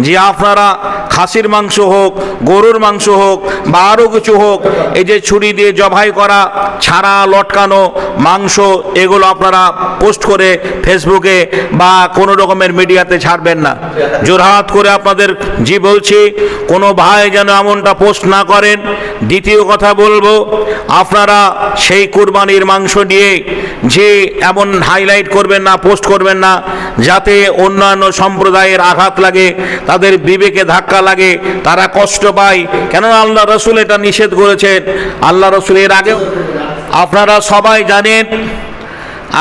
যে আপনারা খাসির মাংস হোক, গরুর মাংস হোক বা আরও কিছু হোক, এই যে ছুরি দিয়ে জবাই করা ছাড়া লটকানো মাংস, এগুলো আপনারা পোস্ট করে ফেসবুকে বা কোনো রকমের মিডিয়াতে ছাড়বেন না। জোরহাত করে আপনাদের বলছি, কোনো ভাই যেন এমনটা পোস্ট না করেন। দ্বিতীয় কথা বলবো, আপনারা সেই কুরবানির মাংস নিয়ে যে এমন হাইলাইট করবেন না, পোস্ট করবেন না, যাতে অন্যান্য সম্প্রদায়ের আঘাত লাগে, তাদের বিবেকে ধাক্কা লাগে, তারা কষ্ট পায়। কেননা আল্লাহ রসুল এটা নিষেধ করেছেন। আল্লাহ রসুল এর আগে আপনারা সবাই জানেন,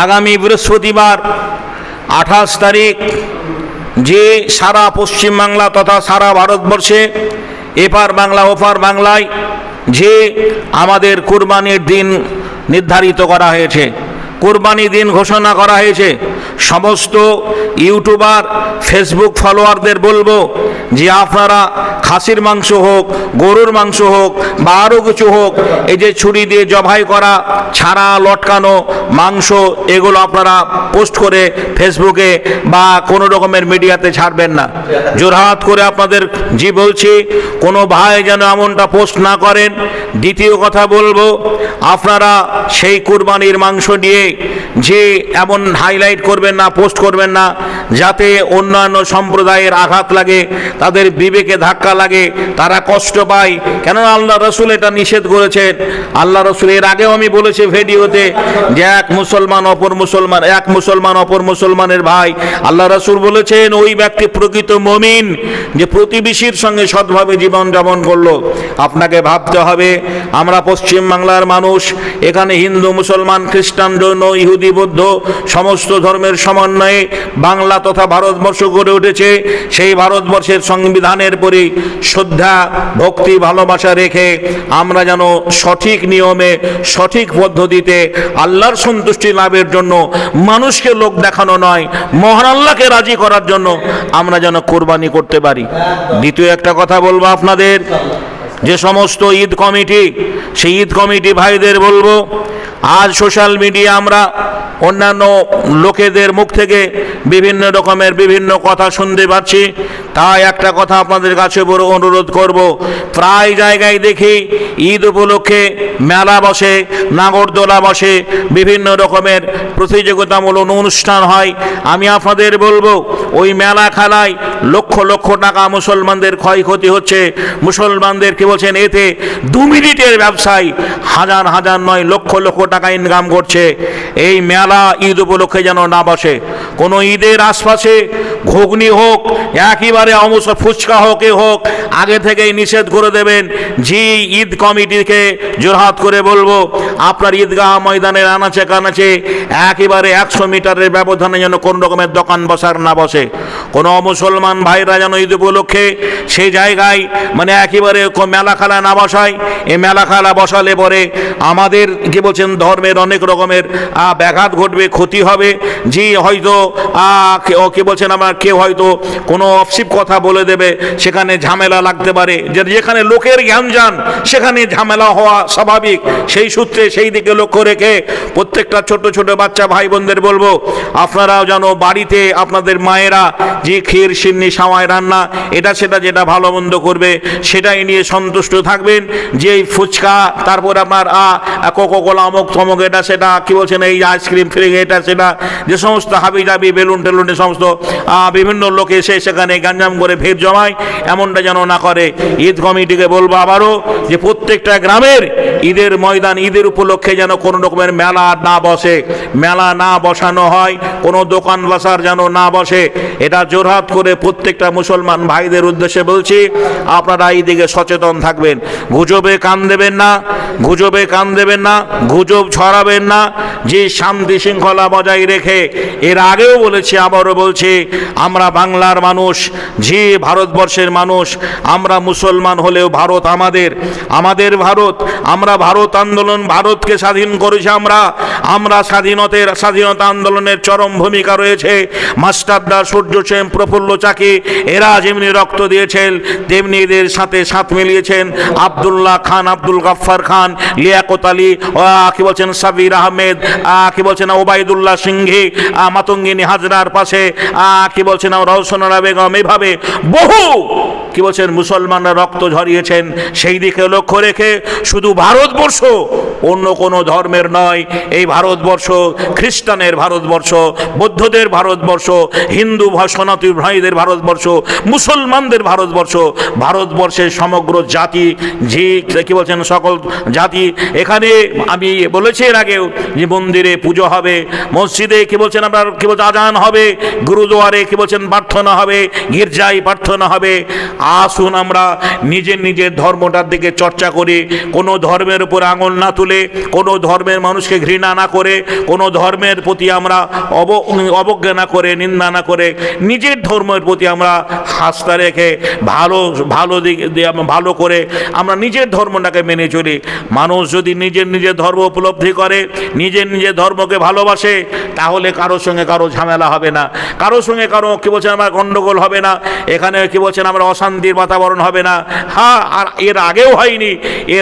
আগামী বৃহস্পতিবার 28 তারিখ যে সারা পশ্চিমবাংলা তথা সারা ভারতবর্ষে এপার বাংলা ওপার বাংলায় যে আমাদের কুরবানির দিন নির্ধারিত করা হয়েছে, কুরবানি দিন ঘোষণা করা হয়েছে। সমস্ত ইউটিউবার, ফেসবুক ফলোয়ারদের বলবো যে আপনারা খাসির মাংস হোক, গরুর মাংস হোক বা আরও কিছু হোক, এই যে ছুরি দিয়ে জবাই করা ছাড়া লটকানো মাংস, এগুলো আপনারা পোস্ট করে ফেসবুকে বা কোনো রকমের মিডিয়াতে ছাড়বেন না। জোরহাত করে আপনাদের বলছি, কোনো ভাই যেন এমনটা পোস্ট না করেন। দ্বিতীয় কথা বলবো, আপনারা সেই কুরবানির মাংস নিয়ে যে এমন হাইলাইট করবেন না, পোস্ট করবেন না, যাতে অন্যান্য সম্প্রদায়ের আঘাত লাগে, তাদের বিবেকে ধাক্কা লাগে, তারা কষ্ট পায়। কেননা আল্লাহ রসুল এটা নিষেধ করেছেন। আল্লাহ রসুল এর আগেও আমি বলেছি ভিডিওতে যে এক মুসলমান অপর মুসলমানের ভাই। আল্লাহ রসুল বলেছেন ওই ব্যক্তি প্রকৃত মুমিন যে প্রতিবেশীর সঙ্গে সৎভাবে জীবন যাপন করলো। আপনাকে ভাবতে হবে, আমরা পশ্চিম বাংলার মানুষ, এখানে হিন্দু, মুসলমান, খ্রিস্টান, জৈন, ইহুদি, বৌদ্ধ সমস্ত ধর্মের সমন্বয়ে বাংলা তথা ভারতবর্ষ গড়ে উঠেছে। সেই ভারতবর্ষের সংবিধানের প্রতি শ্রদ্ধা, ভক্তি, ভালোবাসা রেখে আমরা যেন সঠিক নিয়মে, সঠিক পদ্ধতিতে আল্লাহর সন্তুষ্টি লাভের জন্য, মানুষকে লোক দেখানো নয়, মহান আল্লাহকে রাজি করার জন্য আমরা যেন কোরবানি করতে পারি। দ্বিতীয় একটা কথা বলবো আপনাদের, যে সমস্ত ঈদ কমিটি, সেই ঈদ কমিটি ভাইদের বলবো, আজ সোশ্যাল মিডিয়া আমরা অন্যান্য লোকেদের মুখ থেকে বিভিন্ন রকমের বিভিন্ন কথা শুনতে পাচ্ছি। তাই একটা কথা আপনাদের কাছে বড় অনুরোধ করব, প্রায় জায়গায় দেখি ঈদ উপলক্ষে মেলা বসে, নাগরদোলা বসে, বিভিন্ন রকমের প্রতিযোগিতামূলক অনুষ্ঠান হয়। আমি আপনাদের বলবো, ওই মেলা খেলায় লক্ষ লক্ষ টাকা মুসলমানদের ক্ষয়ক্ষতি হচ্ছে। মুসলমানদের কি বলছেন, এতে 2 মিনিটের ব্যবসায় হাজার হাজার নয় লক্ষ লক্ষ টাকা ইনকাম করছে। এই মেলা ঈদ উপলক্ষে যেন না বসে। কোনো ঈদের আশপাশে ঘুগনি হোক, একেবারে ফুচকা হোক, আগে থেকেই নিষেধ করে দেবেন। যে ঈদ কমিটিকে জোরহাত করে বলবো, আপনার ঈদগাহ ময়দানের আনাচে কানাচে একেবারে 100 মিটারের ব্যবধানে যেন কোন রকমের দোকান বসার না বসে। কোনো মুসলমান ভাইরা যেন ঈদ উপলক্ষে সেই জায়গায় মানে একেবারে মেলা খেলা না বসায়। এই মেলা খেলা বসালে পরে আমাদের কি বলছেন ধর্মের অনেক রকমের ব্যাঘাত ঘটবে, ক্ষতি হবে। যে হয়তো কি বলছেন, আমার কেউ হয়তো কোনো অপসিপ কথা বলে দেবে, সেখানে ঝামেলা লাগতে পারে। যেখানে লোকের জ্ঞান যান সেখানে ঝামেলা হওয়া স্বাভাবিক। সেই সূত্রে সেই দিকে লক্ষ্য রেখে প্রত্যেকটা ছোট ছোট বাচ্চা ভাই বোনদের বলবো, আপনারাও যেন বাড়িতে আপনাদের মায়েরা যে ক্ষীর, সিন্নি, সামাই রান্না, এটা সেটা যেটা ভালো মন্দ করবে সেটাই নিয়ে সন্তুষ্ট থাকবেন। যে ফুচকা, তারপর আপনার কোকোকোলা, অমুক তমুক, এটা সেটা কি বলছেন, এই আইসক্রিম ফ্রি, এটা সেটা, যে সমস্ত হাবি জাবি বেলুন টেলুনে সমস্ত বিভিন্ন লোক এসে সেখানে গাঞ্জাম করে ভিড় জমায়, এমনটা যেন না করে। ঈদ কমিটিকে বলবো আবারও যে প্রত্যেকটা গ্রামের ঈদের ময়দান, ঈদের উপলক্ষে যেন কোনো রকমের মেলা না বসে, মেলা না বসানো হয়, কোনো দোকান বাজার যেন না বসে। এটা জোরহাত করে প্রত্যেকটা মুসলমান ভাইদের উদ্দেশ্যে বলছি, আপনারা এই দিকে সচেতন থাকবেন। গুজবে কান দেবেন না, গুজবে কান দেবেন না, গুজব ছড়াবেন না। যে শান্তি শৃঙ্খলা বজায় রেখে, এর আগেও বলেছি আবারও বলছি, আমরা বাংলার মানুষ, যে ভারতবর্ষের মানুষ, আমরা মুসলমান হলেও ভারত আমাদের, আমাদের ভারত। আমরা আমরা ভারত আন্দোলন, ভারতকে স্বাধীন করেছি আমরা স্বাধীনতা আন্দোলনের চরম ভূমিকা রয়েছে। মাস্টারদা, সূর্য সেন, প্রফুল্ল চাকি এরা যেমনি রক্ত দিয়েছেন তেমনি এদের সাথে সাথ মিলিয়েছেন আব্দুল্লাহ খান, আব্দুল গাফফার খান, লিয়াকত আলী, কি বলছেন সাবির আহমেদ, কি বলছেন ওবায়দুল্লাহ সিংঘি, মাতঙ্গিনী হাজরার পাশে কি বলছেন রওশনারা বেগম, এভাবে বহু কি বলছেন মুসলমানরা রক্ত ঝরিয়েছেন। সেই দিকে লক্ষ্য রেখে শুধু ভারতবর্ষ, অন্য কোনো ধর্মের নয়, এই ভারতবর্ষ খ্রিস্টানের ভারতবর্ষ, বৌদ্ধদের ভারতবর্ষ, হিন্দু সনাতনী ভাইদের ভারতবর্ষ, মুসলমানদের ভারতবর্ষ, ভারতবর্ষের সমগ্র জাতি, যে কি বলছেন সকল জাতি। এখানে আমি বলেছি এর আগেও যে মন্দিরে পুজো হবে, মসজিদে কি বলছেন আপনার কি বলছেন আজান হবে, গুরুদুয়ারে কি বলছেন প্রার্থনা হবে, গির্জায় প্রার্থনা হবে। আসুন আমরা নিজের ধর্মটার দিকে চর্চা করি, কোনো ধর্মের উপর আঙুল না তুলে, কোনো ধর্মের মানুষকে ঘৃণা না করে, কোনো ধর্মের প্রতি আমরা অবজ্ঞা না করে, নিন্দা না করে, নিজের ধর্মের প্রতি আমরা আস্থা রেখে ভালো করে আমরা নিজের ধর্মটাকে মেনে চলি। মানুষ যদি নিজের ধর্ম উপলব্ধি করে, নিজের ধর্মকে ভালোবাসে, তাহলে কারোর সঙ্গে কারো ঝামেলা হবে না, কারোর সঙ্গে কারো কি বলছেন আমার গণ্ডগোল হবে না, এখানে কি বলছেন আমরা অশান্তির বাতাবরণ হবে না। হ্যাঁ, আর এর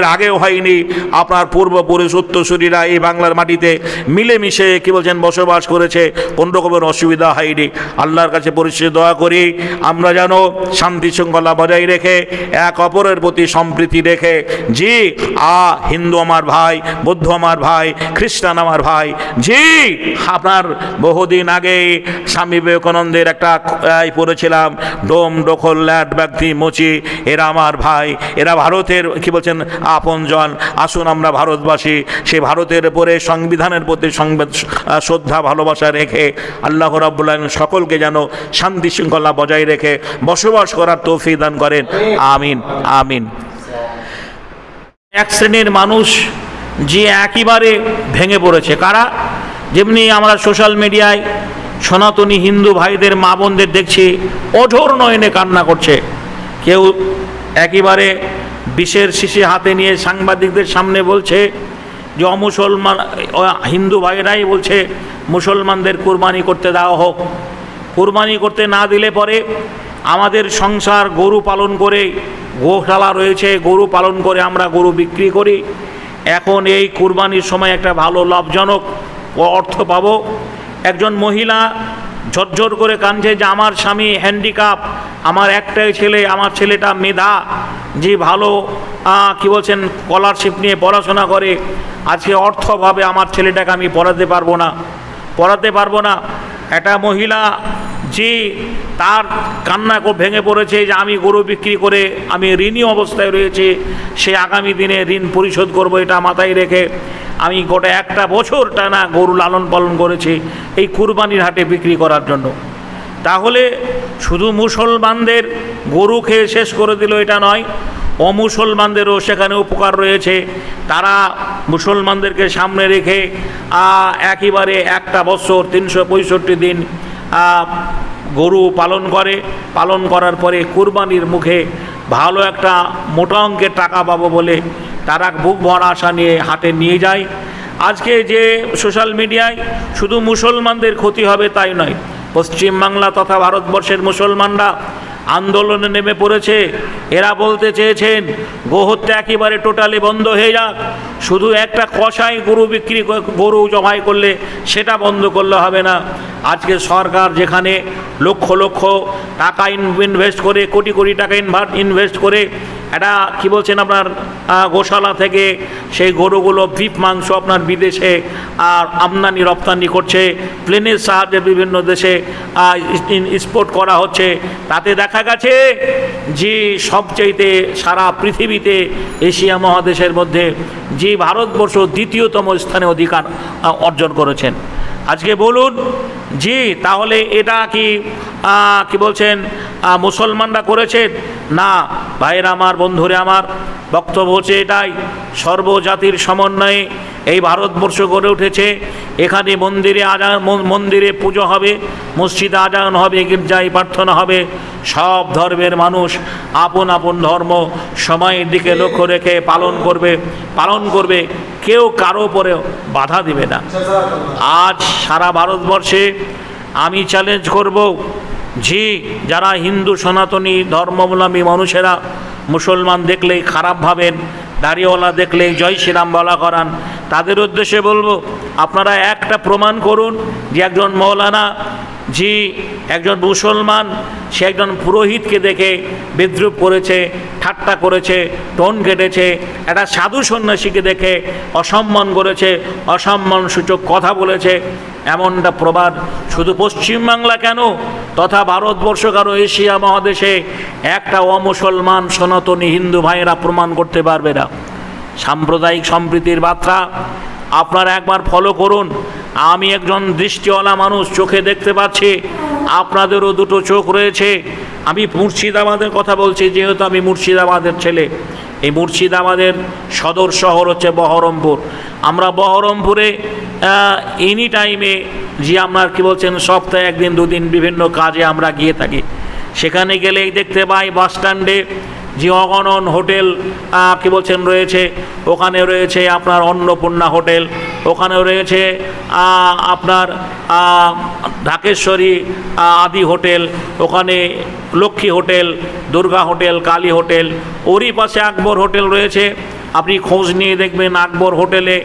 আগেও হয়নি আপনার পূর্বপুরুষ উত্তরসূরিরা এই বাংলার মাটিতে মিলেমিশে কি বলছেন বসবাস করেছে, কোন রকমের অসুবিধা হয়নি। আল্লাহর কাছে পরিশেষে দোয়া করি আমরা যেন শান্তি শৃঙ্খলা বজায় রেখে এক অপরের প্রতি সম্প্রীতি রেখে, জি হিন্দু আমার ভাই, বৌদ্ধ আমার ভাই, খ্রিস্টান আমার ভাই, জি আপনার বহুদিন আগে স্বামী বিবেকানন্দের একটা পড়েছিলাম, ডোম ডোখল ল্যাট ব্যক্তি মুচি, এরা আমার ভাই, এরা ভারতের কি বলছেন আপনজন। আসুন আমরা ভারতবাসী সেই ভারতের উপরে সংবিধানের প্রতি শ্রদ্ধা ভালোবাসা রেখে আল্লাহ রাব্বুল আলামিন সকলকে যেন শান্তি শৃঙ্খলা বজায় রেখে বসবাস করার তৌফিক দান করেন। আমিন আমিন। এক শ্রেণীর মানুষ যে একেবারে ভেঙে পড়েছে, কারা? যেমনি আমরা সোশ্যাল মিডিয়ায় সনাতনী হিন্দু ভাইদের মা বোনদের দেখছি অঝোর নয়নে কান্না করছে, কেউ একেবারে বিষের শিশি হাতে নিয়ে সাংবাদিকদের সামনে বলছে যে অমুসলমান হিন্দু ভাইরাই বলছে মুসলমানদের কুরবানি করতে দেওয়া হোক, কুরবানি করতে না দিলে পরে আমাদের সংসার গরু পালন করে, গোশালা রয়েছে, গরু পালন করে আমরা গরু বিক্রি করি, এখন এই কুরবানির সময় একটা ভালো লাভজনক অর্থ পাবো। একজন মহিলা ঝরঝর করে কাঁদছে যে আমার স্বামী হ্যান্ডিক্যাপ, আমার একটাই ছেলে, আমার ছেলেটা মেধা, যে ভালো কি বলছেন স্কলারশিপ নিয়ে পড়াশোনা করে, আজকে অর্থভাবে আমার ছেলেটাকে আমি পড়াতে পারবো না। একটা মহিলা যে তার কান্না ভেঙে পড়েছে যে আমি গরু বিক্রি করে আমি ঋণী অবস্থায় রয়েছে, সে আগামী দিনে ঋণ পরিশোধ করব, এটা মাথায় রেখে আমি গোটা একটা বছর টানা গরু লালন পালন করেছি এই কুরবানির হাটে বিক্রি করার জন্য। তাহলে শুধু মুসলমানদের গরু খেয়ে শেষ করে দিল এটা নয়, অমুসলমানদেরও সেখানে উপকার রয়েছে। তারা মুসলমানদেরকে সামনে রেখে একেবারে একটা বছর 365 দিন গরু পালন করার পরে কুরবানির মুখে ভালো একটা মোটা অঙ্কের টাকা পাবো বলে তারা বুক ভরা আশা নিয়ে হাটে নিয়ে যায়। আজকে যে সোশ্যাল মিডিয়ায় শুধু মুসলমানদের ক্ষতি হবে তাই নয়, পশ্চিমবাংলা তথা ভারতবর্ষের মুসলমানরা আন্দোলনে নেমে পড়েছে। এরা বলতে চেয়েছেন গোহত্যা একেবারে টোটালি বন্ধ হয়ে যাক, শুধু একটা কষাই গরু জবাই করলে সেটা বন্ধ করলে হবে না। আজকে সরকার যেখানে লক্ষ লক্ষ টাকা ইনভেস্ট করে, কোটি কোটি টাকা ইনভেস্ট করে এটা কি বলছেন আপনার গোশালা থেকে সেই গরুগুলো বিফ মাংস আপনার বিদেশে আর আমদানি রপ্তানি করছে, প্লেনের সাহায্যে বিভিন্ন দেশে এক্সপোর্ট করা হচ্ছে। তাতে দেখা গেছে যে সবচাইতে সারা পৃথিবীতে এশিয়া মহাদেশের মধ্যে যে ভারতবর্ষ দ্বিতীয়তম স্থানে অধিকার অর্জন করেছেন। আজকে বলুন জি, তাহলে এটা কি বলছেন মুসলমানরা করেছেন? না ভাইরা আমার, বন্ধুরে আমার, বক্তব্য হচ্ছে এটাই, সর্বজাতির সমন্বয়ে এই ভারতবর্ষ গড়ে উঠেছে। এখানে মন্দিরে পুজো হবে, মসজিদে আজান হবে, গির্জায় প্রার্থনা হবে। সব ধর্মের মানুষ আপন আপন ধর্ম সময়ের দিকে লক্ষ্য রেখে পালন করবে। কেউ কারো উপরে বাধা দিবে না। আজ সারা ভারতবর্ষে আমি চ্যালেঞ্জ করব, যারা হিন্দু সনাতনী ধর্মাবলম্বী মানুষেরা মুসলমান দেখলেই খারাপ ভাবেন, দাড়িওয়ালা দেখলেই জয় শ্রীরাম বলা করান, তাদের উদ্দেশ্যে বলবো, আপনারা একটা প্রমাণ করুন যে একজন মৌলানা একজন মুসলমান সে একজন পুরোহিতকে দেখে বিদ্রুপ করেছে, ঠাট্টা করেছে, টোন কেটেছে, একটা সাধু সন্ন্যাসীকে দেখে অসম্মান করেছে, অসম্মানসূচক কথা বলেছে। এমনটা প্রবাদ শুধু পশ্চিমবাংলা কেন, তথা ভারতবর্ষ কারো এশিয়া মহাদেশে একটা অমুসলমান সনাতনী হিন্দু ভাইয়েরা প্রমাণ করতে পারবে না। সাম্প্রদায়িক সম্প্রীতির বার্তা আপনারা একবার ফলো করুন। আমি একজন দৃষ্টিওয়ালা মানুষ, চোখে দেখতে পাচ্ছি, আপনাদেরও দুটো চোখ রয়েছে। আমি মুর্শিদাবাদের কথা বলছি, যেহেতু আমি মুর্শিদাবাদের ছেলে। এই মুর্শিদাবাদের সদর শহর হচ্ছে বহরমপুর। আমরা বহরমপুরে এনি টাইমে আমরা সপ্তাহে একদিন দুদিন বিভিন্ন কাজে আমরা গিয়ে থাকি। সেখানে গেলেই দেখতে পাই বাস স্ট্যান্ডে অগণন হোটেল রয়েছে। ওখানে রয়েছে আপনার অন্নপূর্ণা হোটেল, ওখানেও রয়েছে আপনার ঢাকেশ্বরী আদি হোটেল, ওখানে Lakshmi hotel, Durga hotel, Kali hotel, ওরই পাশে আকবর হোটেল রয়েছে। আপনি খোঁজ নিয়ে দেখবেন আকবর হোটেলে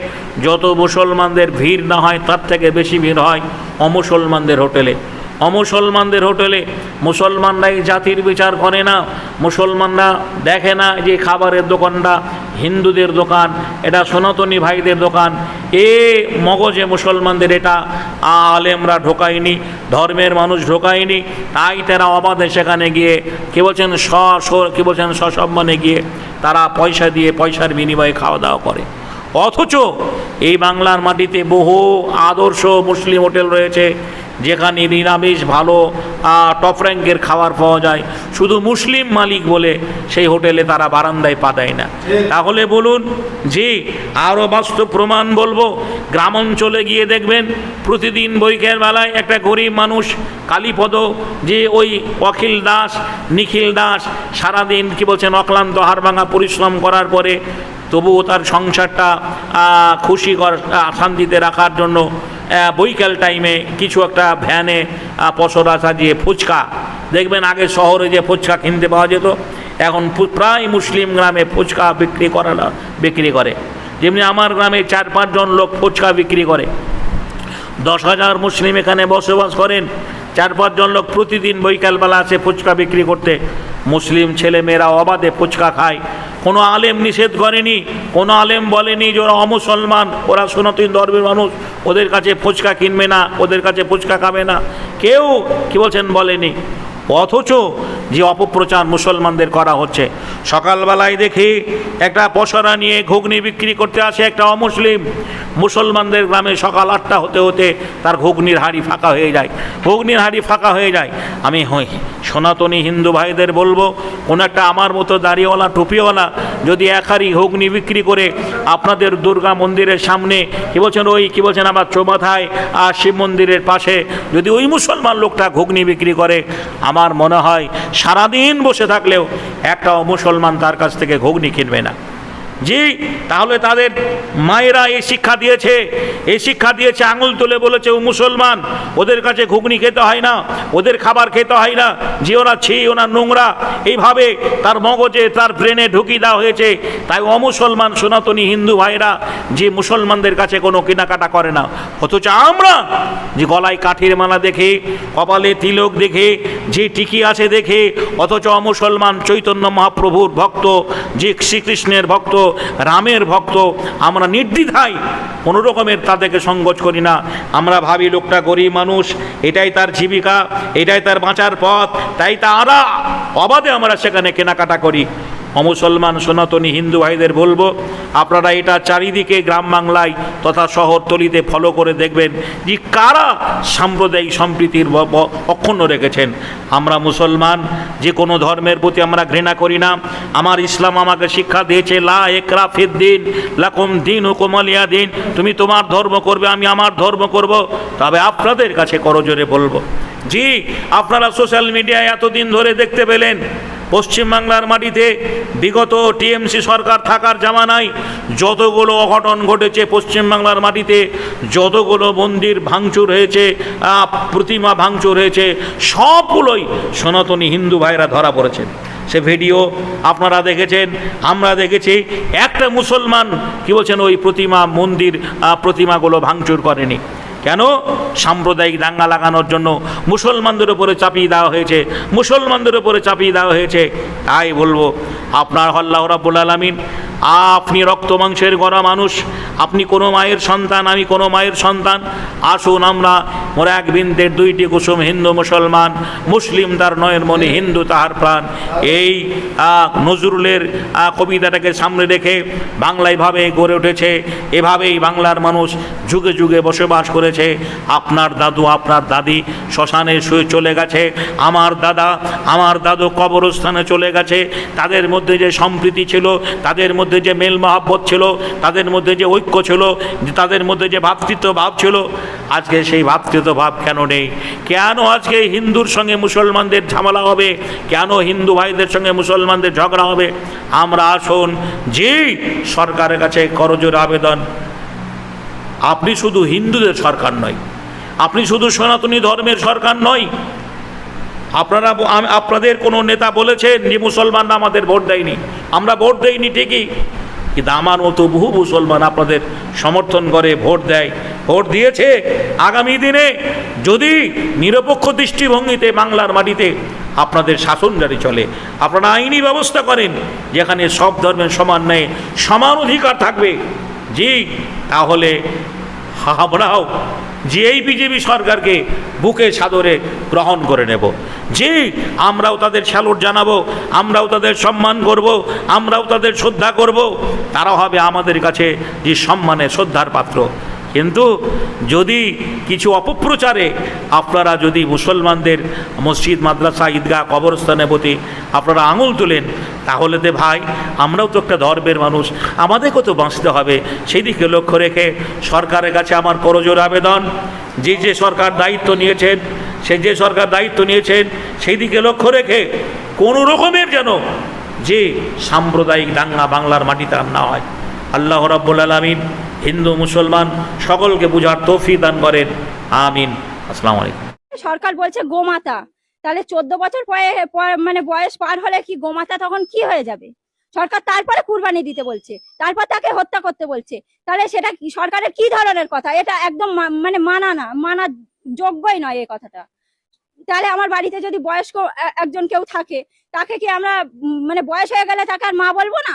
যত মুসলমানদের ভিড় না হয় তার থেকে বেশি ভিড় হয় অমুসলমানদের হোটেলে। মুসলমানরা এই জাতির বিচার করে না। মুসলমানরা দেখে না যে খাবারের দোকানটা হিন্দুদের দোকান, এটা সনাতনী ভাইদের দোকান। মগজে মুসলমানদের এটা আলেমরা ঢোকায়নি, ধর্মের মানুষ ঢোকায়নি। তাই তারা অবাধে সেখানে গিয়ে সসম্মানে গিয়ে তারা পয়সা দিয়ে পয়সার বিনিময়ে খাওয়া দাওয়া করে। অথচ এই বাংলার মাটিতে বহু আদর্শ মুসলিম হোটেল রয়েছে যেখানে নিরামিষ ভালো টপ র্যাঙ্কের খাবার পাওয়া যায়। শুধু মুসলিম মালিক বলে সেই হোটেলে তারা বারান্দায় পা দেয় না। তাহলে বলুন আরও বাস্তব প্রমাণ বলবো, গ্রাম অঞ্চলে গিয়ে দেখবেন প্রতিদিন বৈকেল বেলায় একটা গরিব মানুষ কালীপদ ওই অখিল দাস নিখিল দাস সারাদিন অক্লান্ত হাড়ভাঙা পরিশ্রম করার পরে তবুও তার সংসারটা শান্তিতে রাখার জন্য বৈকাল টাইমে কিছু একটা ভ্যানে পসরা সাজিয়ে ফুচকা দেখবেন। আগে শহরে যে ফুচকা কিনতে পাওয়া যেত, এখন প্রায় মুসলিম গ্রামে ফুচকা বিক্রি করে। যেমনি আমার গ্রামে 4-5 জন লোক ফুচকা বিক্রি করে। 10,000 মুসলিম এখানে বসবাস করেন, 4-5 জন লোক প্রতিদিন বৈকালবেলা আসে ফুচকা বিক্রি করতে। মুসলিম ছেলেমেয়েরা অবাধে ফুচকা খায়। কোনো আলেম নিষেধ করেনি, কোনো আলেম বলেনি যে ওরা অমুসলমান, ওরা সনাতন ধর্মের মানুষ, ওদের কাছে ফুচকা কিনবে না, ওদের কাছে ফুচকা খাবে না, কেউ বলেনি। অথচ যে অপপ্রচার মুসলমানদের করা হচ্ছে, সকালবেলায় দেখি একটা পসরা নিয়ে ঘুগনি বিক্রি করতে আসে একটা অমুসলিম। মুসলমানদের গ্রামে সকাল 8টা হতে হতে তার ঘুগনির হাঁড়ি ফাঁকা হয়ে যায়। আমি সনাতনী হিন্দু ভাইদের বলবো, কোনো একটা আমার মতো দাড়িওয়ালা টুপিওয়ালা যদি এক হাঁড়ি ঘুগনি বিক্রি করে আপনাদের দুর্গা মন্দিরের সামনে আবার চৌমাথায় আর শিব মন্দিরের পাশে যদি ওই মুসলমান লোকটা ঘুগনি বিক্রি করে, আমার মনে হয় সারাদিন বসে থাকলেও একটাও মুসলমান তার কাছ থেকে ঘুগনি কিনবে না। তাহলে তাদের মায়েরা এই শিক্ষা দিয়েছে, আঙুল তুলে বলেছে ও মুসলমান, ওদের কাছে ঘুগনি খেতে হয় না, ওদের খাবার খেতে হয় না, ওরা নোংরা, এইভাবে তার মগজে তার ব্রেনে ঢুকিয়ে দেওয়া হয়েছে। তাই অমুসলমান সনাতনী হিন্দু ভাইরা মুসলমানদের কাছে কোনো কেনাকাটা করে না। অথচ আমরা গলায় কাঠির মালা দেখে, কপালে তিলক দেখে, টিকি আছে দেখে, অথচ অমুসলমান চৈতন্য মহাপ্রভুর ভক্ত, শ্রীকৃষ্ণের ভক্ত, রামের ভক্ত, আমরা নির্দ্বিধায় কোনো রকমের তাদেরকে সংকোচ করি না। আমরা ভাবি লোকটা গরিব মানুষ, এটাই তার জীবিকা, এটাই তার বাঁচার পথ, তাই তারা অবাধে আমরা সেখানে কেনাকাটা করি। অমুসলমান সনাতনী হিন্দু ভাইদের বলবো, আপনারা এটা চারিদিকে গ্রাম বাংলায় তথা শহরতলিতে ফলো করে দেখবেন যে কারা সাম্প্রদায়িক সম্প্রীতির অক্ষুণ্ণ রেখেছেন। আমরা মুসলমান, যে কোনো ধর্মের প্রতি আমরা ঘৃণা করি না। আমার ইসলাম আমাকে শিক্ষা দিয়েছে, লা ইকরাহা ফিদ্দিন, লাকুম দীনুকুম ওয়ালিয়া দিন। তুমি তোমার ধর্ম করবে, আমি আমার ধর্ম করব। তবে আপনাদের কাছে করজোরে বলবো, জি আপনারা সোশ্যাল মিডিয়ায় এতদিন ধরে দেখতে পেলেন পশ্চিমবাংলার মাটিতে বিগত টিএমসি সরকার থাকার জামানায় যতগুলো অঘটন ঘটেছে, পশ্চিমবাংলার মাটিতে যতগুলো মন্দির ভাঙচুর হয়েছে, প্রতিমা ভাঙচুর হয়েছে, সবগুলোই সনাতনী হিন্দু ভাইরা ধরা পড়েছেন। সে ভিডিও আপনারা দেখেছেন, আমরা দেখেছি। একটা মুসলমান কি বলছেন, ওই প্রতিমা মন্দির প্রতিমাগুলো ভাঙচুর করেনি। কেন? সাম্প্রদায়িক দাঙ্গা লাগানোর জন্য মুসলমানদের উপরে চাপিয়ে দেওয়া হয়েছে, মুসলমানদের উপরে চাপিয়ে দেওয়া হয়েছে। তাই বলবো, আপনার আল্লাহ রাব্বুল আলামিন, আপনি রক্ত মাংসের গড়া মানুষ, আপনি কোনো মায়ের সন্তান, আমি কোনো মায়ের সন্তান। আসুন আমরা মোরা এক বৃন্দের দুইটি কুসুম, হিন্দু মুসলমান, মুসলিম তার নয়ন মণি, হিন্দু তাহার প্রাণ। এই নজরুলের কবিতাটাকে সামনে রেখে বাংলা এভাবে গড়ে উঠেছে। এভাবেই বাংলার মানুষ যুগে যুগে বসবাস করেছে। আপনার দাদু, আপনার দাদি শ্মশানে শুয়ে চলে গেছে, আমার দাদা, আমার দাদু কবরস্থানে চলে গেছে। তাদের মধ্যে যে সম্প্রীতি ছিল, তাদের মধ্যে যে মেল মহাব্বত ছিল, তাদের মধ্যে যে ঐক্য ছিল, তাদের মধ্যে যে ভ্রাতৃত্ব ভাব ছিল, আজকে সেই ভ্রাতৃত্ব ভাব কেন নেই? কেন আজকে হিন্দুর সঙ্গে মুসলমানদের ঝামেলা হবে? কেন হিন্দু ভাইদের সঙ্গে মুসলমানদের ঝগড়া হবে? আমরা আসুন, যে সরকারের কাছে করজোড়ে আবেদন, আপনি শুধু হিন্দুদের সরকার নয়, আপনি শুধু সনাতনী ধর্মের সরকার নয়। আপনারা, আপনাদের কোনো নেতা বলেছেন যে মুসলমানরা আমাদের ভোট দেয়নি? আমরা ভোট দেইনি ঠিকই, কিন্তু আমার মতো বহু মুসলমান আপনাদের সমর্থন করে ভোট দেয়, ভোট দিয়েছে। আগামী দিনে যদি নিরপেক্ষ দৃষ্টিভঙ্গিতে বাংলার মাটিতে আপনাদের শাসন জারি চলে, আপনারা আইনি ব্যবস্থা করেন যেখানে সব ধর্মের সমান ন্যায়, সমান অধিকার থাকবে, জি তাহলে আমরাও যে এই বিজেপি সরকারকে বুকে সাদরে গ্রহণ করে নেব, যে আমরাও তাদের স্যালুট জানাবো, আমরাও তাদের সম্মান করব, আমরাও তাদের শ্রদ্ধা করব। তারা হবে আমাদের কাছে যে সম্মানের শ্রদ্ধার পাত্র। কিন্তু যদি কিছু অপপ্রচারে আপনারা যদি মুসলমানদের মসজিদ, মাদ্রাসা, ঈদগাহ, কবরস্থানের প্রতি আপনারা আঙুল তোলেন, তাহলে তো ভাই আমরাও তো একটা ধর্মের মানুষ, আমাদেরকেও তো বাঁচতে হবে। সেই দিকে লক্ষ্য রেখে সরকারের কাছে আমার করজোড়ে আবেদন, যে সরকার দায়িত্ব নিয়েছেন, যে সরকার দায়িত্ব নিয়েছেন, সেই দিকে লক্ষ্য রেখে কোনো রকমের যেন যে সাম্প্রদায়িক দাঙ্গা বাংলার মাটিতে আর না হয়। আল্লাহ রাব্বুল আলামিন হিন্দু মুসলমান সকলকে বুঝার তৌফিক দান করেন, আমিন। আসসালামু আলাইকুম। সরকার বলছে গোমাতা, তাহলে 14 বছর মানে বয়স পার হলে কি গোমাতা তখন কি হয়ে যাবে? সরকার তারপরে কুরবানি দিতে বলছে, তারপর তাকে হত্যা করতে বলছে। তাহলে সেটা কি সরকারের কি ধরনের কথা? এটা একদম মানে মানা যোগ্যই নয় এই কথাটা। তাহলে আমার বাড়িতে যদি বয়স্ক একজন কেউ থাকে, তাকে কি আমরা মানে বয়স হয়ে গেলে তাকে আর মা বলবো না?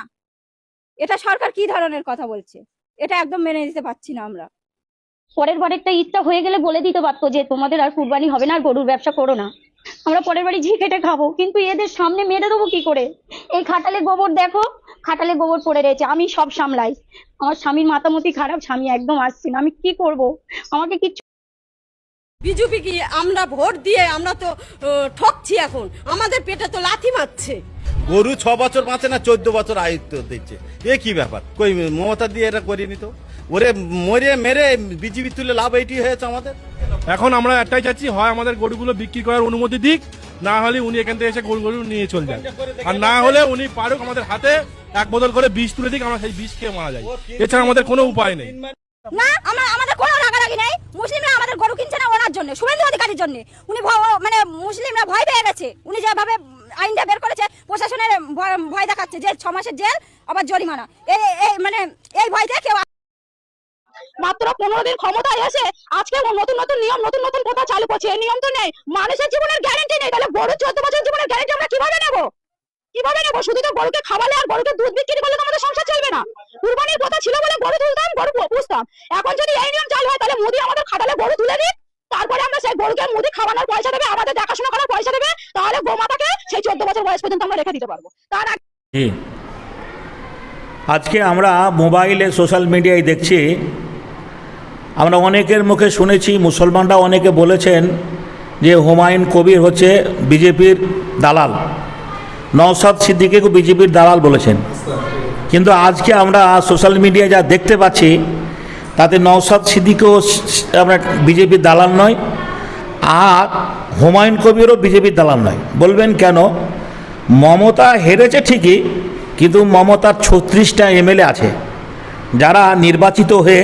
এটা সরকার কি ধরনের কথা বলছে? এটা একদম মেনে নিতে পারছি না আমরা। পরের বারেরটা ঈদটা হয়ে গেলে বলে দিতে পারতো যে তোমাদের আর কুরবানি হবে না, আর গরুর ব্যবসা করো না, আমরা পরের বাড়ি ঝি কেটে খাবো। কিন্তু এদের সামনে মেরে দেবো কি করে? এই খাটালে গোবর দেখো, খাটালে গোবর পড়ে রয়েছে, আমি সব সামলাই। আমার স্বামীর মাথামতি খারাপ, স্বামী একদম আসছে না, আমি কি করব? আমাকে কিছু বিজেপি কি আমরা ভোট দিয়ে আমরা তো ঠকছি, এখন আমাদের পেটে তো লাথি মারছে। গরু 6 বছর বাঁচে না, 14 বছর আয়ুত্ব দিচ্ছে, এ কি ব্যাপার? কই মমতা দিয়ে এটা করিনি তো? ওরে মরে মেরে বিজেপি তুলে লাভ এইটি হয়েছে আমাদের। এখন আমরা একটাই চাচ্ছি, হয় আমাদের গরুগুলো বিক্রি করার অনুমতি দিক, না হলে উনি এখান থেকে এসে গরু নিয়ে চলে যান, আর না হলে উনি পারুক আমাদের হাতে এক বোতল করে বিষ তুলে দিক, আমরা সেই বিষ খেয়ে মারা যাই। এছাড়া আমাদের কোনো উপায় নেই। না, আমাদের কোনো রাগারাগি নেই। মুসলিমরা আমাদের গরু কিনছে না ওনার জন্য, শুভেন্দু অধিকারীর জন্য। উনি মানে মুসলিমরা ভয় পেয়ে গেছে। উনি যেভাবে আইনটা বের করেছে, প্রশাসনের ভয় দেখাচ্ছে যে 6 মাসের জেল আবার জরিমানা। মানে এই ভয়তে কেউ মাত্র 15 দিন ক্ষমতায় এসে আজকে নতুন নতুন নিয়ম, নতুন নতুন কথা চালু করছে। এই নিয়ম তো নেই, মানুষের জীবনের গ্যারান্টি নেই। তাহলে গরু 14 বছর জীবনের গ্যারান্টি আমরা কিভাবে নেবো? কিভাবে নেবো? শুধু তো গরুকে খাওয়ালে আর গরুকে দুধ বিক্রি করলে তো আমাদের সংসার চলবে না। কুরবানির কথা ছিল বলে গরু তুলতাম, গরু পুষতাম। এখন যদি এই নিয়ম চালু হয়, তাহলে মোদি আমাদের খাটালে গরু তুলে দিক, তারপরে আমরা সেই গরুকে মোদি খাওয়ানোর পয়সা দেবে, আমাদের দেখাশোনা করার পয়সা দেবে, তাহলে গোমাতাকে সেই 14 বছর বয়স পর্যন্ত আমরা রেখে দিতে পারবো। তার জি, আজকে আমরা মোবাইলে সোশ্যাল মিডিয়ায় দেখছি, আমরা অনেকের মুখে শুনেছি, মুসলমানরা অনেকে বলেছেন যে হুমায়ুন কবির হচ্ছে বিজেপির দালাল, নওশাদ সিদ্দিকীকে বিজেপির দালাল বলেছেন। কিন্তু আজকে আমরা সোশ্যাল মিডিয়ায় যা দেখতে পাচ্ছি তাতে নওশাদ সিদ্দিকীও আমরা বিজেপির দালাল নয়, আর হুমায়ুন কবিরও বিজেপির দালাল নয়। বলবেন কেন? মমতা হেরেছে ঠিকই, কিন্তু মমতার 36টা এমএলএ আছে যারা নির্বাচিত হয়ে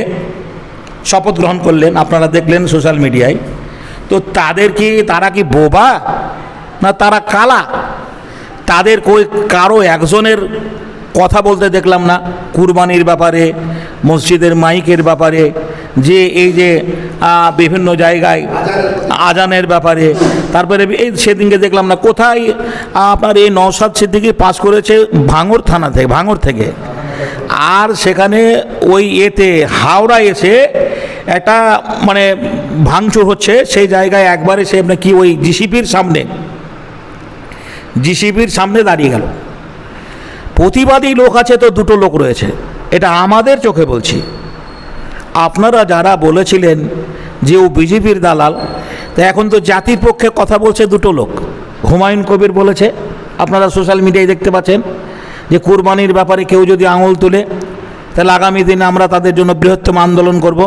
শপথ গ্রহণ করলেন, আপনারা দেখলেন সোশ্যাল মিডিয়ায়। তো তারা কি বোবা না তারা কালা? তাদের কারো একজনের কথা বলতে দেখলাম না কুরবানির ব্যাপারে, মসজিদের মাইকের ব্যাপারে, যে এই যে বিভিন্ন জায়গায় আজানের ব্যাপারে। তারপরে এই সেদিনকে দেখলাম না কোথায় আপনার এই নওশাদ সিদ্দিকী পাস করেছে ভাঙড় থেকে, আর সেখানে ওই হাওড়া এসে একটা মানে ভাঙচুর হচ্ছে সেই জায়গায় একবারে সে কি ওই জিসিপির সামনে দাঁড়িয়ে গেল। প্রতিবাদী লোক আছে তো দুটো লোক রয়েছে, এটা আমাদের চোখে বলছি। আপনারা যারা বলেছিলেন যে ও বিজেপির দালাল, তা এখন তো জাতির পক্ষে কথা বলছে দুটো লোক। হুমায়ুন কবির বলেছে, আপনারা সোশ্যাল মিডিয়ায় দেখতে পাচ্ছেন, যে কুরবানির ব্যাপারে কেউ যদি আঙুল তুলে তাহলে আগামী দিনে আমরা তাদের জন্য বৃহত্তম আন্দোলন করব।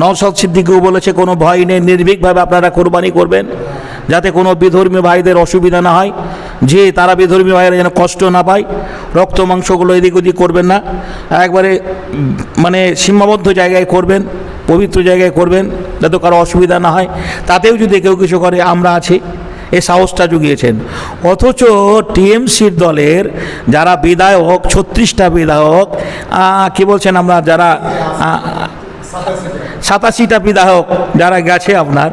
নওশাদ সিদ্দিকীও বলেছে কোনো ভয় নেই, নির্ভীকভাবে আপনারা কোরবানি করবেন, যাতে কোনো বিধর্মী ভাইদের অসুবিধা না হয়, যে তারা বিধর্মী ভাইরা যেন কষ্ট না পায়, রক্ত মাংসগুলো এদিক ওদিক করবেন না, একবারে মানে সীমাবদ্ধ জায়গায় করবেন, পবিত্র জায়গায় করবেন, যাতে কারো অসুবিধা না হয়। তাতেও যদি কেউ কিছু করে আমরা আছি, এই সাহসটা জুগিয়েছেন। অথচ টিএমসির দলের যারা বিধায়ক, 36টা বিধায়ক, কি বলছেন আমরা যারা 87টা বিধায়ক যারা গেছে আপনার,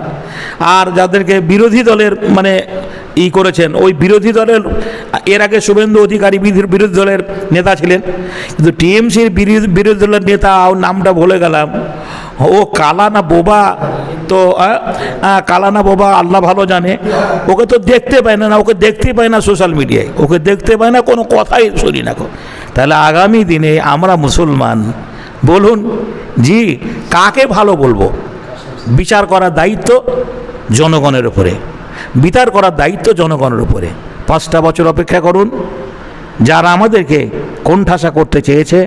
আর যাদেরকে বিরোধী দলের মানে করেছেন, ওই বিরোধী দলের এর আগে শুভেন্দু অধিকারী বিরোধী দলের নেতা ছিলেন, কিন্তু টিএমসির বিরোধী দলের নেতা, নামটা ভুলে গেলাম, ও কালা না বোবা, তো কালা না বোবা আল্লাহ ভালো জানে। ওকে তো দেখতে পায় না, ওকে দেখতে পায় না সোশ্যাল মিডিয়ায়, ওকে দেখতে পায় না, কোনো কথাই শুনি না। তাহলে আগামী দিনে আমরা মুসলমান, বলুন জি কাকে ভালো বলবো? বিচার করার দায়িত্ব জনগণের উপরে, বিচার করার দায়িত্ব জনগণের উপরে। 5টা বছর অপেক্ষা করুন। যারা আমাদেরকে কোণঠাসা করতে চেয়েছে,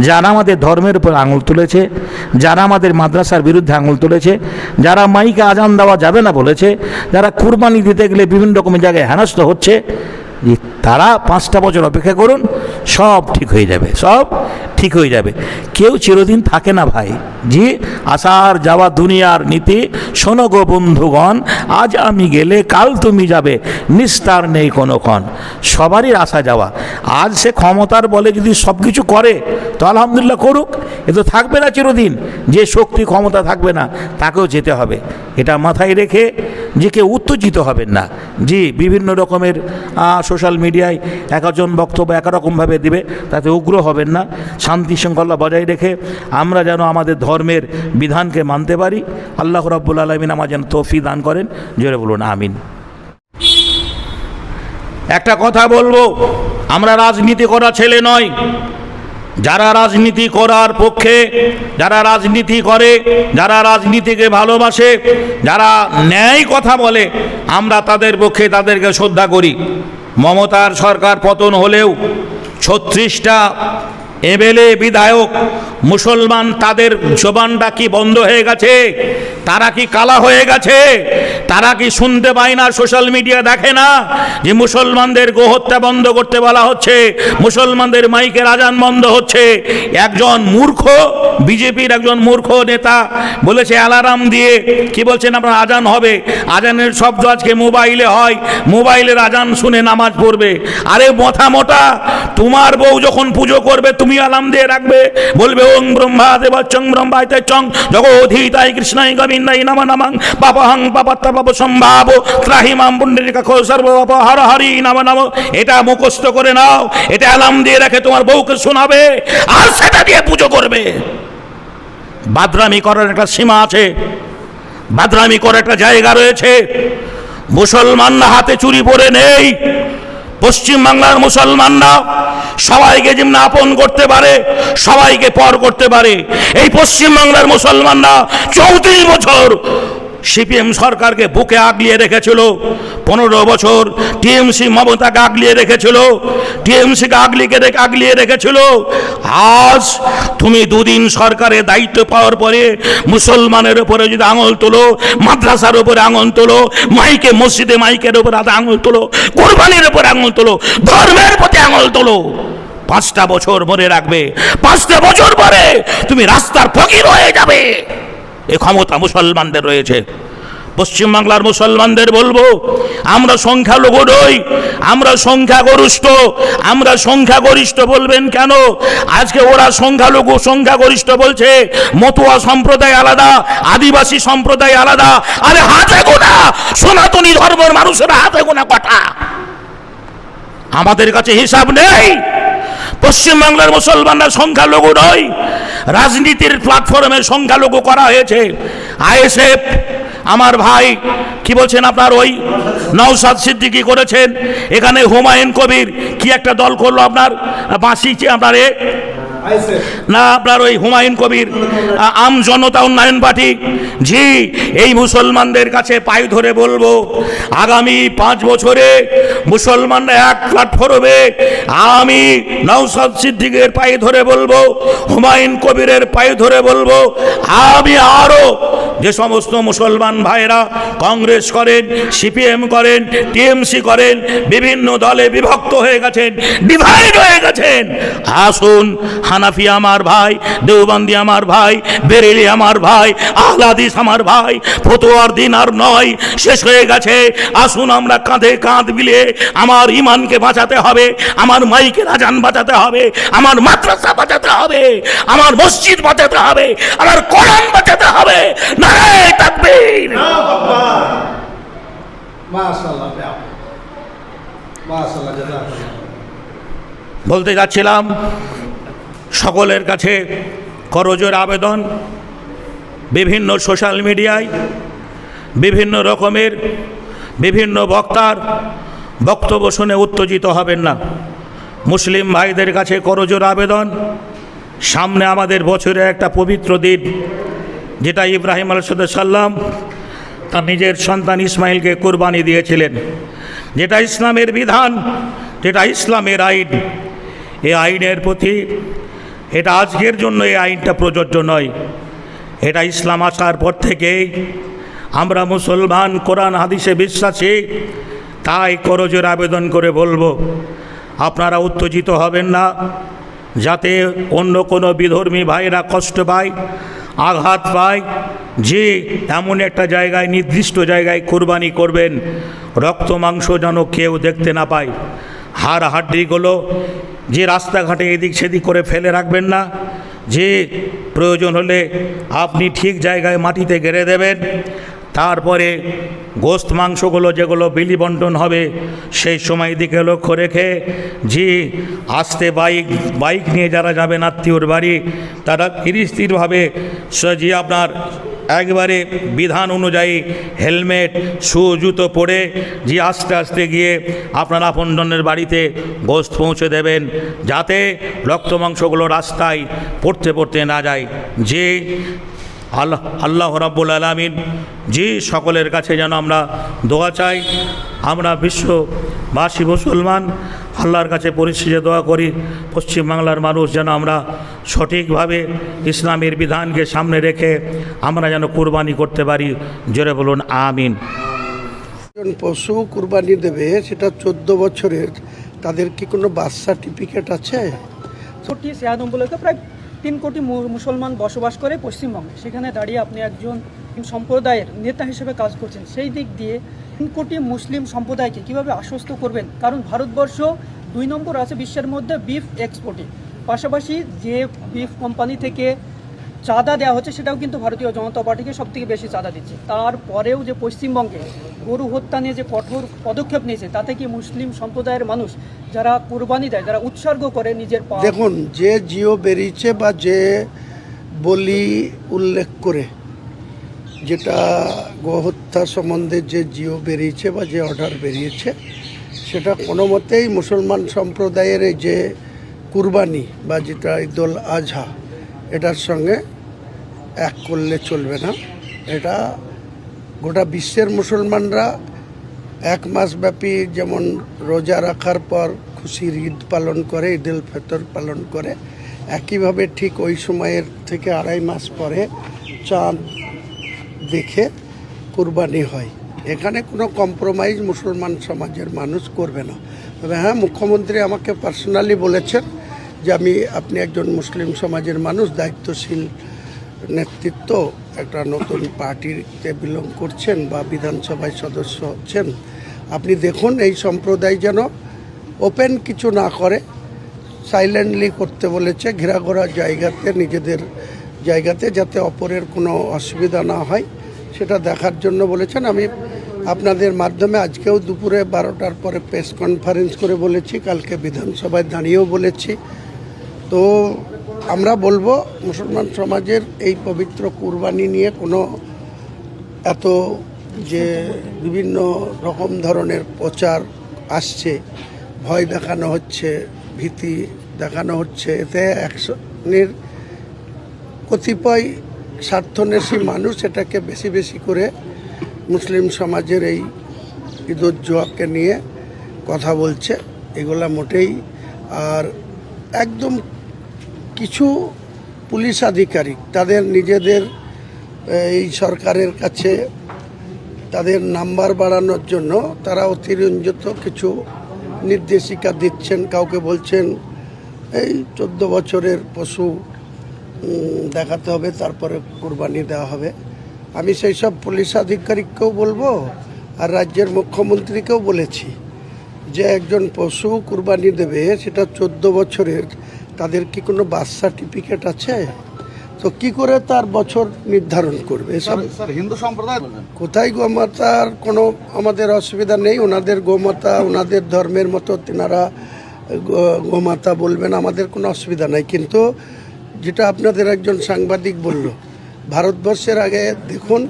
যারা আমাদের ধর্মের উপর আঙুল তুলেছে, যারা আমাদের মাদ্রাসার বিরুদ্ধে আঙুল তুলেছে, যারা মাইকে আজান দেওয়া যাবে না বলেছে, যারা কুরবানি দিতে গেলে বিভিন্ন রকমের জায়গায় হেনস্থ হচ্ছে, তারা 5টা বছর অপেক্ষা করুন, সব ঠিক হয়ে যাবে, সব ঠিক হয়ে যাবে। কেউ চিরদিন থাকে না ভাই। জি, আসার যাওয়া দুনিয়ার নীতি, শোনো গো বন্ধুগণ, আজ আমি গেলে কাল তুমি যাবে, নিস্তার নেই কোনো ক্ষণ। সবারই আসা যাওয়া। আজ সে ক্ষমতার বলে যদি সব কিছু করে তো আলহামদুলিল্লাহ করুক, এ তো থাকবে না চিরদিন। যে শক্তি ক্ষমতা থাকবে না তাকেও যেতে হবে, এটা মাথায় রেখে যে কেউ উত্তেজিত হবেন না। জি, বিভিন্ন রকমের সোশ্যাল মিডিয়ায় একজন বক্তব্য একরকমভাবে দিবে, তাতে উগ্র হবেন না। শান্তি শৃঙ্খলা বজায় রেখে আমরা যেন আমাদের ধর্মের বিধানকে মানতে পারি। আল্লাহ রাব্বুল আলামিন আমার যেন তৌফিক দান করেন। জোরে বলুন আমিন। একটা কথা বলবো, আমরা রাজনীতি করা ছেলে নয়। যারা রাজনীতি করার পক্ষে, যারা রাজনীতি করে, যারা রাজনীতিকে ভালোবাসে, যারা ন্যায় কথা বলে, আমরা তাদের পক্ষে তাদেরকে শ্রদ্ধা করি। মমতার সরকার পতন হলেও 36টা এমএলএ বিধায়ক মুসলমান, তাদের জবানটা কি বন্ধ হয়ে গেছে? তারা কি কালা হয়ে গেছে? তারা কি শুনতে পায় না, সোশ্যাল মিডিয়া দেখে না যে মুসলমানদের গোহত্যা বন্ধ করতে বলা হচ্ছে, মুসলমানদের মাইকের আজান বন্ধ হচ্ছে? একজন মূর্খ, বিজেপির একজন মূর্খ নেতা বলেছে অ্যালার্ম দিয়ে, কি বলছেন আপনার আজান হবে, আজানের শব্দ আজকে মোবাইলে হয়, মোবাইলের আজান শুনে নামাজ পড়বে। আরে মাথা মোটা, তোমার বউ যখন পুজো করবে তুমি আলাম দিয়ে রাখবে, বলবে ওং ব্রহ্মা দেবচ্চং ব্রহ্মাইতে চং জগোধীতাই কৃষ্ণাই গোবিন্দাই নমঃ নমঃ পাপহং পাপাত্তাপাপ সম্ভাব ত্রাহিমাম পুণ্ডরিকা খো সর্বপাপ হর হরি নমঃ নমঃ। এটা মুখস্থ করে নাও, এটা আলাম দিয়ে রেখে তোমার বউকে শোনাবে, আর সেটা দিয়ে পুজো করবে। বাদরামি করার একটা সীমা আছে, বাদরামি করার একটা জায়গা রয়েছে। মুসলমানরা হাতে চুরি পরে নেই, পশ্চিমবাংলার মুসলমানরা সবাইকে যেমন আপন করতে পারে, সবাইকে পর করতে পারে, এই পশ্চিমবাংলার মুসলমানরা 34 বছর সিপিএম সরকারকে বুকে আগলিয়ে রেখেছিল, 15 বছর টিএমসি মমতাকে আগলিয়ে রেখেছিল, টিএমসিকে আগলিয়ে রেখেছিল। আজ তুমি দুদিন সরকারের দায়িত্ব পাওয়ার পরে মুসলমানের উপরে যদি আঙুল তোলো, মাদ্রাসার উপরে আঙুল তোলো, মাইকে মসজিদে মাইকের উপরে আঙুল তোলো, কোরবানির উপরে আঙুল তোলো, ধর্মের প্রতি আঙুল তোলো, 5টা বছর মনে রাখবে, 5টা বছর পরে তুমি রাস্তার ফকির হয়ে যাবে। এ ক্ষমতা মুসলমানদের রয়েছে। পশ্চিমবাংলার মুসলমানদের বলবো, আমরা সংখ্যালঘু নই, আমরা সংখ্যাগরিষ্ঠ। আমরা সংখ্যাগরিষ্ঠ বলবেন কেন? আজকে ওরা সংখ্যালঘু সংখ্যাগরিষ্ঠ বলছে, মতুয়া সম্প্রদায় আলাদা, আদিবাসী সম্প্রদায় আলাদা। আরে হাতে গোনা সনাতনী ধর্মের মানুষেরা হাতে গোনা কটা? আমাদের কাছে হিসাব নেই। পশ্চিমবাংলার মুসলমানরা সংখ্যালঘু নয়, রাজনীতির প্ল্যাটফর্মে সংখ্যালঘু করা হয়েছে। আইএসএফ আমার ভাই কি বলছেন আপনার ওই নওশাদ সিদ্দিকী করেছেন, এখানে হুমায়ুন কবির কি একটা দল করলো আপনার বাঁশিছে আপনার না আপনার ওই হুমায়ুন কবির আম জনতা উন্নয়ন পার্টি। জি, এই মুসলমানদের কাছে পায়ে ধরে বলবো, আগামী 5 বছরে মুসলমানরা এক প্ল্যাটফর্মে আমি নওশাদ সিদ্দিকের পায়ে ধরে বলবো, হুমায়ুন কবিরের পায়ে ধরে বলবো, আমি আরো যে সমস্ত মুসলমান ভাইরা কংগ্রেস করেন, সিপিএম করেন, টিএমসি করেন, বিভিন্ন দলে বিভক্ত হয়ে গেছেন, ডিভাইড হয়ে গেছেন, আসুন হানাফি আমার ভাই, দেওবন্দি আমার ভাই, বেরেলি আমার ভাই, আহলাদিস আমার ভাই, ফতোয়ার দিন আর নয়, শেষ হয়ে গেছে। আসুন আমরা কাঁধে কাঁধ মিলিয়ে আমার ইমানকে বাঁচাতে হবে, আমার মাইকের আজান বাঁচাতে হবে, আমার মাদ্রাসা বাঁচাতে হবে, আমার মসজিদ বাঁচাতে হবে, আমার কোরআন বাঁচাতে হবে। নারায়ে তাকবীর। মাশাআল্লাহ, মাশাআল্লাহ, জাযাকাল্লাহ। বলতে যাচ্ছিলাম, সকলের কাছে করজোর আবেদন, বিভিন্ন সোশ্যাল মিডিয়ায় বিভিন্ন রকমের বিভিন্ন বক্তার বক্তব্য শুনে উত্তেজিত হবেন না। মুসলিম ভাইদের কাছে করজোর আবেদন, সামনে আমাদের বছরে একটা পবিত্র দিন, যেটা ইব্রাহিম আলাইহিস সালাম তার নিজের সন্তান ইসমাইলকে কোরবানি দিয়েছিলেন, যেটা ইসলামের বিধান, যেটা ইসলামের আইন। এই আইনের প্রতি এটা আজকের জন্য এই আইনটা প্রযোজ্য নয়, এটা ইসলাম আসার পর থেকেই আমরা মুসলমান, কোরআন হাদিসে বিশ্বাসী। তাই করজোর আবেদন করে বলবো, আপনারা উত্তেজিত হবেন না, যাতে অন্য কোনো বিধর্মী ভাইরা কষ্ট পায়, আঘাত পায়। যে এমন একটা জায়গায়, নির্দিষ্ট জায়গায় কোরবানি করবেন, রক্ত মাংস যেন কেউ দেখতে না পায়। হাড় হাড্ডিগুলো যে রাস্তাঘাটে এদিক সেদিক করে ফেলে রাখবেন না। যে প্রয়োজন হলে আপনি ঠিক জায়গায় মাটিতে গেড়ে দেবেন। তারপরে গোস্ত মাংসগুলো যেগুলো বিলি বন্টন হবে, সেই সময় দিকে লক্ষ্য রেখে যে আস্তে বাইক নিয়ে যারা যাবেন আত্মীয়র বাড়ি, তারা স্থিরভাবে যে আপনার একবারে বিধান অনুযায়ী হেলমেট, শু, জুতো পরে যে আস্তে আস্তে গিয়ে আপনার আপনজনের বাড়িতে গোস্ত পৌঁছে দেবেন, যাতে রক্ত মাংসগুলো রাস্তায় পড়তে না যায়। যে আল্লাহ রাব্বুল আলামিন যে সকলের কাছে যেন আমরা দোয়া চাই। আমরা বিশ্ববাসী মুসলমান আল্লাহর কাছে পরিশেষে দোয়া করি, পশ্চিমবাংলার মানুষ যেন আমরা সঠিকভাবে ইসলামের বিধানকে সামনে রেখে আমরা যেন কুরবানি করতে পারি। জোরে বলুন আমিন। পশু কুরবানি দেবে, সেটা 14 বছরের, তাদের কি কোনো বার্থ সার্টিফিকেট আছে? 96 প্রায় 3 কোটি মুসলমান বসবাস করে পশ্চিমবঙ্গে। সেখানে দাঁড়িয়ে আপনি একজন সম্প্রদায়ের নেতা হিসেবে কাজ করছেন, সেই দিক দিয়ে 3 কোটি মুসলিম সম্প্রদায়কে কিভাবে আশ্বস্ত করবেন? কারণ ভারতবর্ষ 2 নম্বর আছে বিশ্বের মধ্যে বিফ এক্সপোর্টে, পাশাপাশি যে বিফ কোম্পানি থেকে চাঁদা দেওয়া হচ্ছে সেটাও কিন্তু ভারতীয় জনতা পার্টিকে সবথেকে বেশি চাঁদা দিচ্ছে। তারপরেও যে পশ্চিমবঙ্গে গরু হত্যা নিয়ে যে কঠোর পদক্ষেপ নিয়েছে, তাতে কি মুসলিম সম্প্রদায়ের মানুষ যারা কোরবানি দেয়, যারা উৎসর্গ করে নিজের দেখুন, যে জিও বেরিয়েছে বা যে বলি উল্লেখ করে, যেটা গোহত্যা সম্বন্ধে যে জিও বেরিয়েছে বা যে অর্ডার বেরিয়েছে, সেটা কোনো মতেই মুসলমান সম্প্রদায়ের এই যে কুরবানি বা যেটা ঈদুল আজহা এটার সঙ্গে এক করলে চলবে না। এটা গোটা বিশ্বের মুসলমানরা এক মাস ব্যাপী যেমন রোজা রাখার পর খুশির ঈদ পালন করে, ঈদুল ফিতর পালন করে, একইভাবে ঠিক ওই সময়ের থেকে 2.5 মাস পরে চাঁদ দেখে কুরবানি হয়। এখানে কোনো কম্প্রোমাইজ মুসলমান সমাজের মানুষ করবে না। তবে হ্যাঁ, মুখ্যমন্ত্রী আমাকে পার্সোনালি বলেছেন যে আপনি একজন মুসলিম সমাজের মানুষ, দায়িত্বশীল নেতৃত্ব, একটা নতুন পার্টিতে বিলং করছেন বা বিধানসভায় সদস্য হচ্ছেন, আপনি দেখুন এই সম্প্রদায় যেন ওপেন কিছু না করে, সাইলেন্টলি করতে বলেছে, ঘেরাঘোরা জায়গাতে, নিজেদের জায়গাতে, যাতে অপরের কোনো অসুবিধা না হয় সেটা দেখার জন্য বলেছেন। আমি আপনাদের মাধ্যমে আজকেও দুপুরে 12টার পরে প্রেস কনফারেন্স করে বলেছি, কালকে বিধানসভায় দাঁড়িয়েও বলেছি। তো আমরা বলবো মুসলমান সমাজের এই পবিত্র কুরবানি নিয়ে কোনো এত যে বিভিন্ন রকম ধরনের প্রচার আসছে, ভয় দেখানো হচ্ছে, ভীতি দেখানো হচ্ছে, এতে একশনের কতিপয় স্বার্থন্বেষী মানুষ এটাকে বেশি বেশি করে মুসলিম সমাজের এই ঈদুজ্জোয়াকে নিয়ে কথা বলছে। এগুলা মোটেই, আর একদম কিছু পুলিশ আধিকারিক তাদের নিজেদের এই সরকারের কাছে তাদের নাম্বার বাড়ানোর জন্য তারা অতিরঞ্জিত কিছু নির্দেশিকা দিচ্ছেন। কাউকে বলছেন এই 14 বছরের পশু দেখাতে হবে, তারপরে কুরবানি দেওয়া হবে। আমি সেই সব পুলিশ আধিকারিককেও বলবো, আর রাজ্যের মুখ্যমন্ত্রীকেও বলেছি যে একজন পশু কুরবানি দেবে, সেটা 14 বছরের, তাদের কি কোনো বার্থ সার্টিফিকেট আছে? তো কি করে তার বছর নির্ধারণ করবে? সব হিন্দু সম্প্রদায় কোথায় গোমাতার কোনো আমাদের অসুবিধা নেই, ওনাদের গোমাতা ওনাদের ধর্মের মতো তেনারা গোমাতা বলবেন, আমাদের কোনো অসুবিধা নাই। কিন্তু যেটা আপনাদের একজন সাংবাদিক বলল, ভারতবর্ষের আগে দেখুন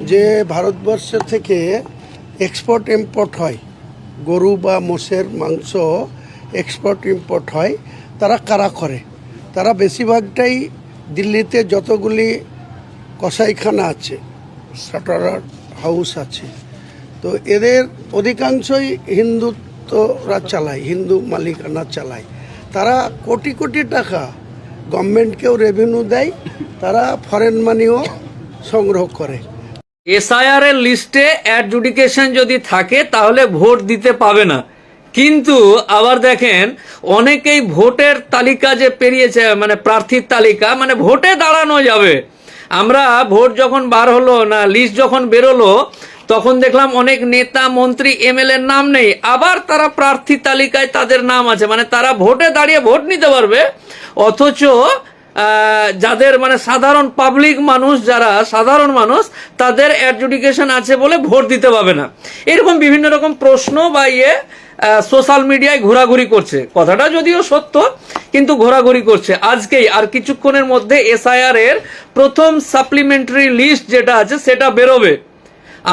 যে ভারতবর্ষ থেকে এক্সপোর্ট ইম্পোর্ট হয়, গরু বা মোষের মাংস এক্সপোর্ট ইম্পোর্ট হয়। তারা কারা করে? তারা বেশিরভাগটাই দিল্লিতে যতগুলি কসাইখানা আছে, শাটার হাউস আছে, তো এদের অধিকাংশই হিন্দুত্বরা চালায়, হিন্দু মালিকানা চালায়। তারা কোটি কোটি টাকা গভর্নমেন্টকেও রেভিনিউ দেয়, তারা ফরেন মানিও সংগ্রহ করে। এসআইআর এর লিস্টে অ্যাডজুডিকেশন যদি থাকে তাহলে ভোট দিতে পাবে না, কিন্তু আবার দেখেন অনেকেই ভোটের তালিকা যে পেরিয়েছে, মানে প্রার্থীর তালিকা, মানে ভোটে দাঁড়ানো যাবে। আমরা ভোট যখন বার হলো না, লিস্ট যখন বেরোলো, তখন দেখলাম অনেক নেতা মন্ত্রী এমএলএ এর নাম নেই, আবার তারা প্রার্থী তালিকায় তাদের নাম আছে, মানে তারা ভোটে দাঁড়িয়ে ভোট নিতে পারবে, অথচ যাদের মানে সাধারণ পাবলিক মানুষ, যারা সাধারণ মানুষ, তাদের অ্যাডজুডিকেশন আছে বলে ভোট দিতে পাবে না। এরকম বিভিন্ন রকম প্রশ্ন বা সোশ্যাল মিডিয়ায় ঘোরাঘুরি করছে। কথাটা যদিও সত্য, কিন্তু ঘোরাঘুরি করছে। আজকেই আর কিছুক্ষণের মধ্যে এসআইআর এর প্রথম সাপ্লিমেন্টারি লিস্ট যেটা আছে সেটা বেরোবে।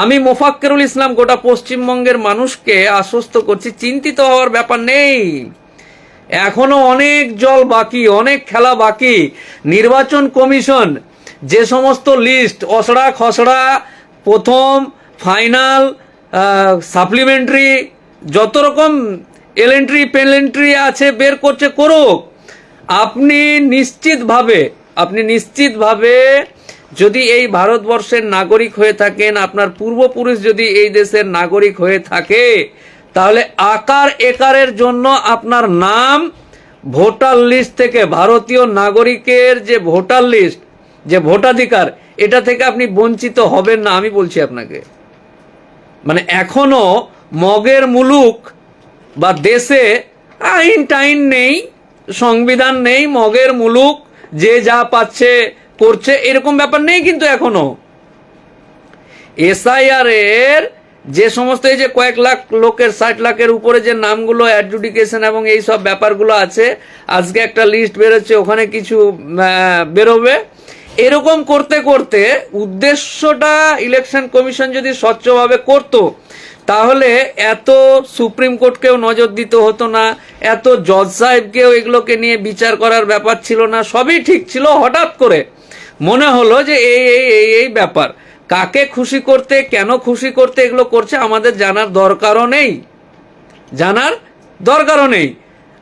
আমি মোফাক্কেরুল ইসলাম গোটা পশ্চিমবঙ্গের মানুষকে আশ্বস্ত করছি, চিন্তিত হওয়ার ব্যাপার নেই। এখনো অনেক জল বাকি, অনেক খেলা বাকি। নির্বাচন কমিশন যে সমস্ত লিস্ট অসড়া খসড়া, প্রথম, ফাইনাল, সাপ্লিমেন্টারি, যত রকম এলেন্ট্রি পেলেন্ট্রি আছে বের করছে, করুক। আপনি নিশ্চিতভাবে যদি এই ভারতবর্ষের নাগরিক হয়ে থাকেন, আপনার পূর্বপুরুষ যদি এই দেশের নাগরিক হয়ে থাকে, তাহলে আকার একারের জন্য আপনার নাম ভোটার লিস্ট থেকে, ভারতীয় নাগরিকের যে ভোটার লিস্ট, যে ভোটাধিকার, এটা থেকে আপনি বঞ্চিত হবেন না, আমি বলছি আপনাকে। মানে এখনো মগের মুলুক বা দেশে আইন টাইন নেই, সংবিধান নেই, মগের মুলুক যে যা পাচ্ছে করছে, এরকম ব্যাপার নেই। কিন্তু এখনো এসআইআর এর যে সমস্ত এই যে কয়েক লাখ লোকের, 60 লাখের উপরে যে নামগুলো অ্যাডজুডিকেশন এবং এই সব ব্যাপারগুলো আছে, আজকে একটা লিস্ট বেরোচ্ছে, ওখানে কিছু বেরোবে। এরকম করতে করতে উদ্দেশ্যটা ইলেকশন কমিশন যদি স্বচ্ছভাবে করত, তাহলে এত সুপ্রিম কোর্টকেও নজর দিতে হতো না, এত জজ সাহেবকেও এগুলোকে নিয়ে বিচার করার ব্যাপার ছিল না, সবই ঠিক ছিল। হঠাৎ করে মনে হলো যে এই ব্যাপার, কাকে খুশি করতে, কেন খুশি করতে এগুলো করছে আমাদের জানার দরকারও নেই, জানার দরকারও নেই।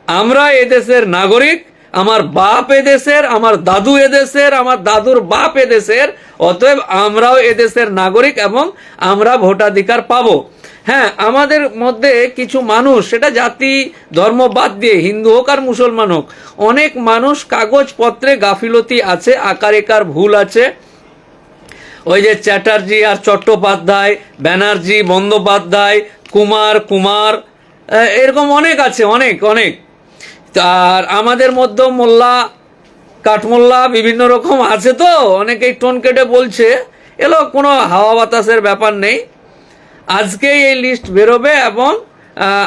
আমরা এদেশের নাগরিক, আমার বাপ এদেশের, আমার দাদু এদেশের, আমার দাদুর বাপ এদেশের, অতএব আমরাও এদেশের নাগরিক এবং আমরা ভোটাধিকার পাবো। হ্যাঁ, আমাদের মধ্যে কিছু মানুষ, সেটা জাতি ধর্ম বাদ দিয়ে হিন্দু হোক আর মুসলমান হোক, অনেক মানুষ কাগজপত্রে গাফিলতি আছে, আকার একার ভুল আছে। ওই যে চ্যাটার্জি আর চট্টোপাধ্যায়, ব্যানার্জি বন্দ্যোপাধ্যায়, কুমার এরকম অনেক আছে, অনেক। আর আমাদের মধ্যে মোল্লা কাঠমোল্লা বিভিন্ন রকম আছে, তো অনেকেই টোন কেটে বলছে, এলো কোনো হাওয়া বাতাসের ব্যাপার নেই। আজকেই এই লিস্ট বেরোবে এবং